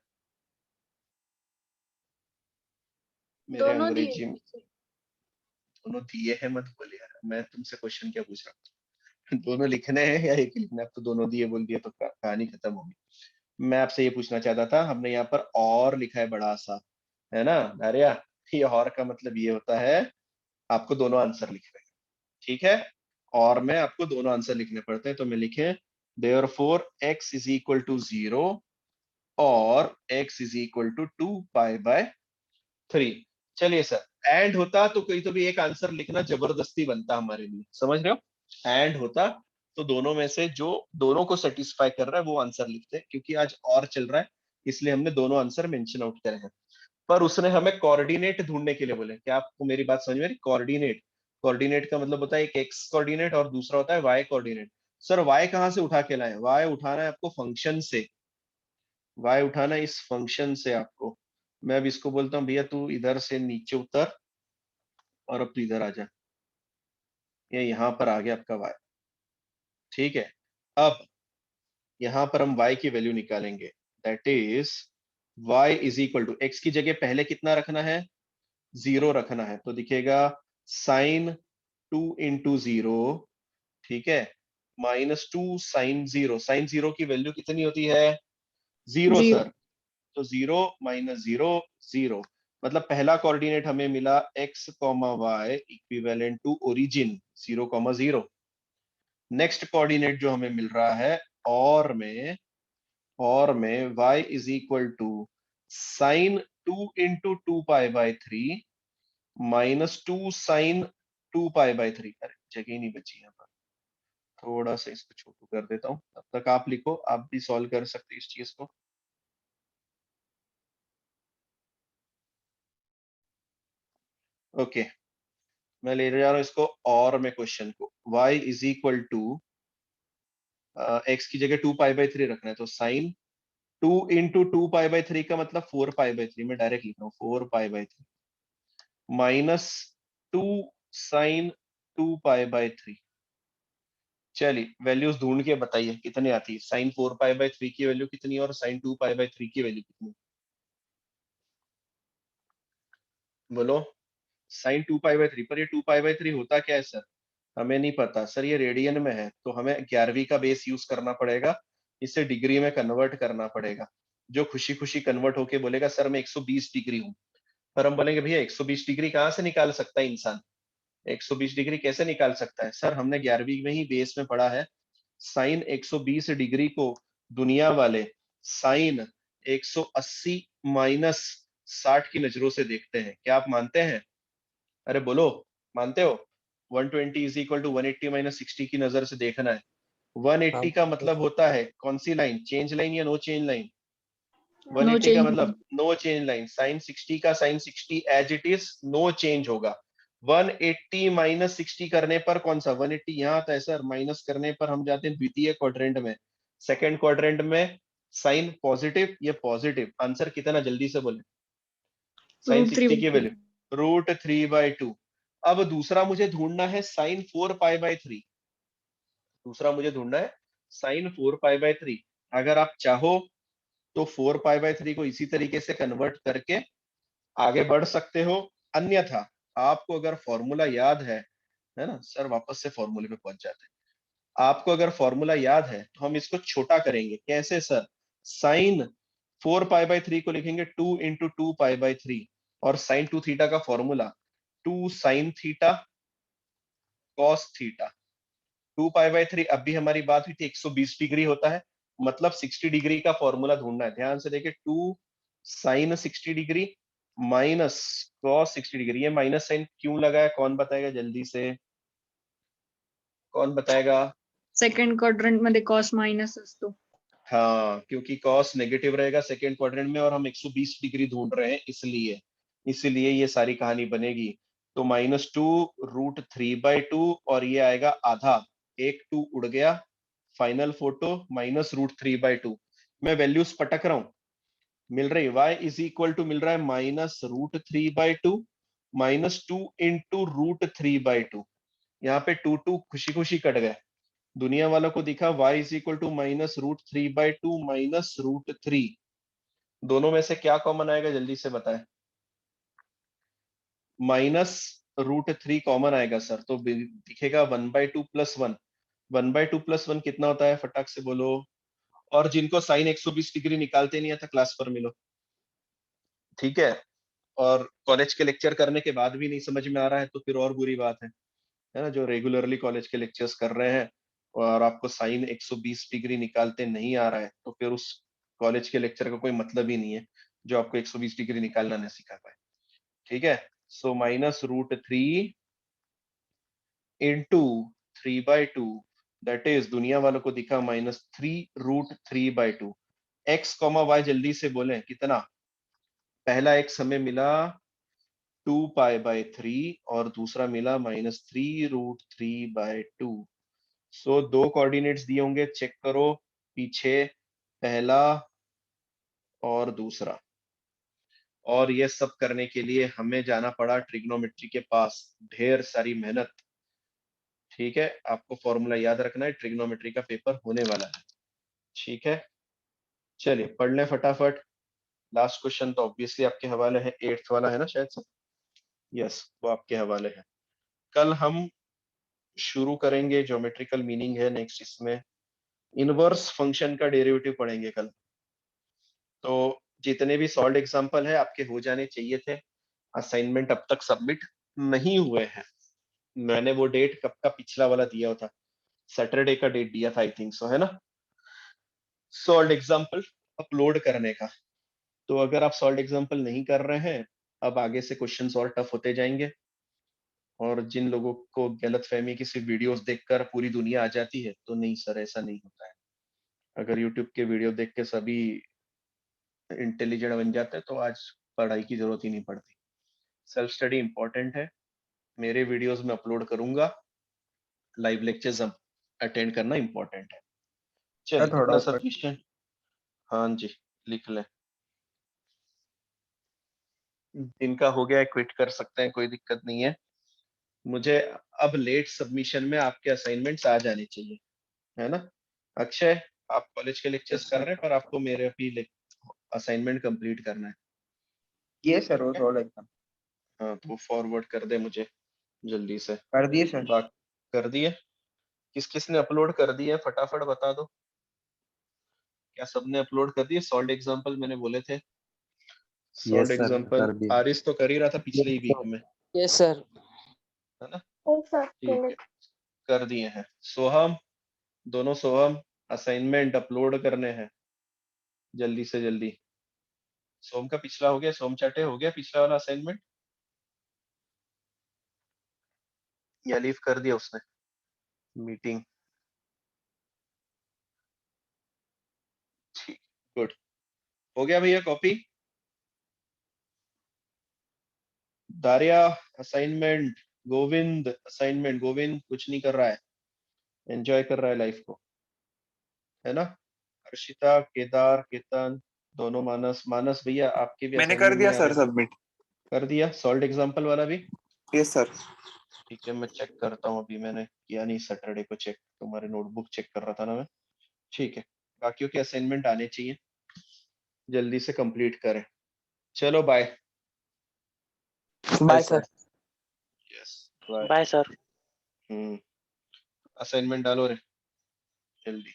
मेरे
दोनों
अंग्रेजी
दिए।
में दोनों दिए हैं मत बोलिए यार, मैं तुमसे क्वेश्चन क्या पूछ रहा हूँ? दोनों लिखने हैं या एक लिखना है? अब तो दोनों दिए बोल दिया तो कहानी खत्म होगी। मैं आपसे ये पूछना चाहता था, हमने यहाँ पर और लिखा है बड़ा सा, है ना आर्या? ये और का मतलब ये होता है आपको दोनों आंसर लिखने हैं, ठीक है। और में आपको दोनों आंसर लिखने पड़ते हैं, तो मैं लिखे therefore x is equal to 0 और x is equal to 2 pi by 3। चलिए सर, एंड होता तो कोई तो भी एक आंसर लिखना जबरदस्ती बनता हमारे लिए, समझ रहे हो? एंड होता तो दोनों में से जो दोनों को सेटिस्फाई कर रहा है वो आंसर लिखते हैं, क्योंकि आज और चल रहा है इसलिए हमने दोनों आंसर मेंशन आउट करे हैं। पर उसने हमें कोऑर्डिनेट ढूंढने के लिए बोले। क्या आपको मेरी बात समझ में आ रही? कोऑर्डिनेट, कोऑर्डिनेट का मतलब होता है एक एक्स कोऑर्डिनेट और दूसरा होता है वाई कोऑर्डिनेट। सर वाई कहां से उठा के लाए? वाई उठाना है आपको फंक्शन से, वाई उठाना है इस फंक्शन से आपको। मैं अब इसको बोलता हूँ भैया तू इधर से नीचे उतर और अब तू इधर आ जा, ये यहाँ पर आ गया आपका वाई, ठीक है। अब यहाँ पर हम y की वैल्यू निकालेंगे, that is y is equal to, x की जगह पहले कितना रखना है? 0 रखना है, तो दिखेगा साइन 2 इंटू 0, ठीक है, -2 साइन 0। साइन 0 की वैल्यू कितनी होती है? 0
0।
सर। तो 0 - 0 0, मतलब पहला कोऑर्डिनेट हमें मिला x, y equivalent to origin 0, 0। Next coordinate जो हमें मिल रहा है और में y is equal to sine 2 into 2 pi by 3 -2 sine 2 pi by 3। अरे जगह ही नहीं बची यहाँ पर, थोड़ा सा इसको छोटू कर देता हूँ, तब तक आप लिखो, आप भी सॉल्व कर सकते हैं इस चीज को। ओके, मैं ले जा रहा हूँ इसको और में क्वेश्चन को, y is equal to x की जगह 2 पाई बाय 3 रखना है, तो साइन 2 इंटू 2 पाई बाय 3 का मतलब 4 पाई बाय 3, मैं डायरेक्ट लिख रहा हूँ 4 pi by 3 -2 sine 2 pi by 3। चलिए वैल्यूज ढूंढ के बताइए कितने आती है? साइन 4 पाई बाय 3 की वैल्यू कितनी है और साइन 2 पाई बाय 3 की वैल्यू कितनी? बोलो। साइन 2 पाई बाय 3, पर ये 2 पाई बाय 3 होता क्या है सर? हमें नहीं पता सर, ये रेडियन में है तो हमें 11वीं का बेस यूज करना पड़ेगा, इसे डिग्री में कन्वर्ट करना पड़ेगा। जो खुशी खुशी कन्वर्ट होके बोलेगा सर मैं 120 डिग्री हूँ, पर हम बोलेंगे भैया 120 डिग्री कहाँ से निकाल सकता है इंसान? 120 डिग्री कैसे निकाल सकता है? सर हमने 11वीं में ही बेस में पढ़ा है, साइन 120 डिग्री को दुनिया वाले साइन 180 माइनस 60 की नजरों से देखते हैं। क्या आप मानते हैं? अरे बोलो, मानते हो? 120 इज इक्वल टू 180 माइनस 60 की नजर से देखना है, 180 का मतलब होता है कौन सी लाइन, चेंज लाइन या नो चेंज लाइन?
नो
180 का
चेंज।
मतलब नो चेंज लाइन। साइन 60 का sine 60 as it is no change होगा। 180 माइनस 60 करने पर कौन सा 180 यहाँ आता है सर, माइनस करने पर हम जाते हैं द्वितीय क्वाड्रेंट में, सेकंड क्वाड्रेंट में साइन पॉजिटिव, ये पॉजिटिव। आंसर कितना जल्दी से बोले? साइन
रूट
60 की वैल्यू √3/2। अब दूसरा मुझे ढूंढना है साइन 4π/3। दूसरा मुझे ढूंढना है साइन 4π/3। अगर आप चाहो तो 4π/3 को इसी तरीके से कन्वर्ट करके आगे बढ़ सकते हो, अन्यथा आपको अगर फॉर्मूला याद है ना सर, वापस से फॉर्मूले पे पहुंच जाते हैं। आपको अगर फॉर्मूला याद है तो हम इसको छोटा करेंगे। कैसे सर? साइन 4π/3 को लिखेंगे 2 × 2π/3 और साइन 2 थीटा का formula 2 sin theta cos theta. 2π/3 अब भी हमारी बात हुई थी 120 डिग्री होता है, मतलब 60 डिग्री का फॉर्मूला ढूंढना है। ध्यान से देखिए 2 sin 60 degree minus cos 60 degree. ये माइनस साइन क्यों लगा है, कौन बताएगा जल्दी से? कौन बताएगा?
सेकंड क्वाड्रंट मध्ये कॉस मायनस असतो.
हाँ, क्योंकि cos नेगेटिव रहेगा सेकेंड क्वाड्रेंट में और हम 120 डिग्री ढूंढ रहे हैं, इसलिए ये सारी कहानी बनेगी। तो -2√3/2 और ये आएगा आधा, एक 2 उड़ गया, फाइनल फोटो -√3/2। मैं वैल्यूज पटक रहा हूं, मिल रही y इज इक्वल टू मिल रहा है -√3/2 -2 × √3/2। यहाँ पे 2 खुशी खुशी कट गए, दुनिया वालों को दिखा y इज इक्वल टू -√3/2 -√3। दोनों में से क्या कॉमन आएगा जल्दी से बताएं? -√3 कॉमन आएगा सर, तो दिखेगा 1/2 + 1। 1/2 + 1 कितना होता है, फटाक से बोलो। और जिनको साइन 120 डिग्री निकालते नहीं आता क्लास पर मिलो, ठीक है? और कॉलेज के लेक्चर करने के बाद भी नहीं समझ में आ रहा है तो फिर और बुरी बात है ना? जो रेगुलरली कॉलेज के लेक्चर्स कर रहे हैं और आपको साइन 120 डिग्री निकालते नहीं आ रहा है, तो फिर उस कॉलेज के लेक्चर का कोई मतलब ही नहीं है जो आपको 120 डिग्री निकालना नहीं सिखा पाए, ठीक है? सो -√3 × 3/2 दैट इज दुनिया वालों को दिखा -3√3/2। x, y जल्दी से बोलें कितना? पहला x हमें मिला 2π/3 और दूसरा मिला -3√3/2। सो दो कोऑर्डिनेट्स दिए होंगे, चेक करो पीछे, पहला और दूसरा। और ये सब करने के लिए हमें जाना पड़ा ट्रिग्नोमेट्री के पास, ढेर सारी मेहनत, ठीक है? आपको फॉर्मूला याद रखना है, ट्रिग्नोमेट्री का पेपर होने वाला है, ठीक है? चलिए पढ़ लें फटाफट। लास्ट क्वेश्चन तो ऑब्वियसली आपके हवाले है, 8th वाला है ना शायद से, यस वो आपके हवाले है। कल हम शुरू करेंगे, ज्योमेट्रिकल मीनिंग है नेक्स्ट, इसमें इनवर्स फंक्शन का डेरिवेटिव पढ़ेंगे कल। तो जितने भी सॉल्व एग्जांपल है आपके हो जाने चाहिए थे। असाइनमेंट अब तक सबमिट नहीं हुए हैं, मैंने वो डेट कब का पिछला वाला दिया था, सैटरडे का डेट दिया था आई थिंक सो, है ना? सॉल्व एग्जांपल अपलोड करने का। तो अगर आप सॉल्व एग्जांपल नहीं कर रहे हैं, अब आगे से क्वेश्चंस और टफ होते जाएंगे। और जिन लोगों को गलतफहमी की सिर्फ वीडियोस देखकर पूरी दुनिया आ जाती है, तो नहीं सर ऐसा नहीं होता है। अगर यूट्यूब के वीडियो देख के सभी इंटेलिजेंट बन जाते हैं तो आज पढ़ाई की जरूरत ही नहीं पड़ती। सेल्फ स्टडी इंपॉर्टेंट है, मेरे वीडियोस में अपलोड करूंगा, लाइव लेक्चर्स अटेंड करना इंपॉर्टेंट है। चलिए
थोड़ा
इतना
ऊपर।
सफिशिएंट। हाँ जी लिख लें, इनका हो गया है, क्विट कर सकते हैं, कोई दिक्कत नहीं है। मुझे अब लेट सबमिशन में आपके असाइनमेंट्स आ जाने चाहिए, है ना? अक्षय, आप कॉलेज के लेक्चर्स कर रहे हैं पर आपको मेरे अभी असाइनमेंट कंप्लीट करना है।
ये सर वो सॉल्व एग्जाम
हाँ तो फॉरवर्ड कर दे मुझे जल्दी से।
कर दिए सर।
बात कर दिए? किस किस ने अपलोड कर दिए फटाफट बता दो। क्या सबने अपलोड कर दिए? सॉल्व एग्जांपल मैंने बोले थे, सॉल्व एग्जांपल आरिस तो कर ही रहा था पिछले ही वीक में,
यस सर।
है ना?
सर
ठीक है कर दिए हैं। सोहम, दोनों सोहम असाइनमेंट अपलोड करने हैं जल्दी से जल्दी। सोम का पिछला हो गया, सोम चाटे हो गया पिछला वाला असाइनमेंट या लीव कर दिया उसने मीटिंग? गुड, हो गया भैया copy? Dariya assignment, Govind assignment, Govind कुछ नहीं कर रहा है, एंजॉय कर रहा है लाइफ को, है ना? हर्षिता, केदार, केतन दोनों, मानस, मानस भैया आपके भी
मैंने कर
assignment
दिया
नहीं आ
सर
रहे?
सबमिट।
कर दिया सॉल्ट एग्जाम्पल वाला भी?
Yes sir.
ठीक है, मैं चेक करता हूँ, अभी मैंने किया नहीं सैटरडे को चेक, तुम्हारे नोटबुक चेक कर रहा था ना मैं। ठीक है, बाकियों के असाइनमेंट आने चाहिए, जल्दी से कंप्लीट करें। चलो bye.
Bye sir.
Yes bye.
Bye sir.
Assignment डालो रे जल्दी।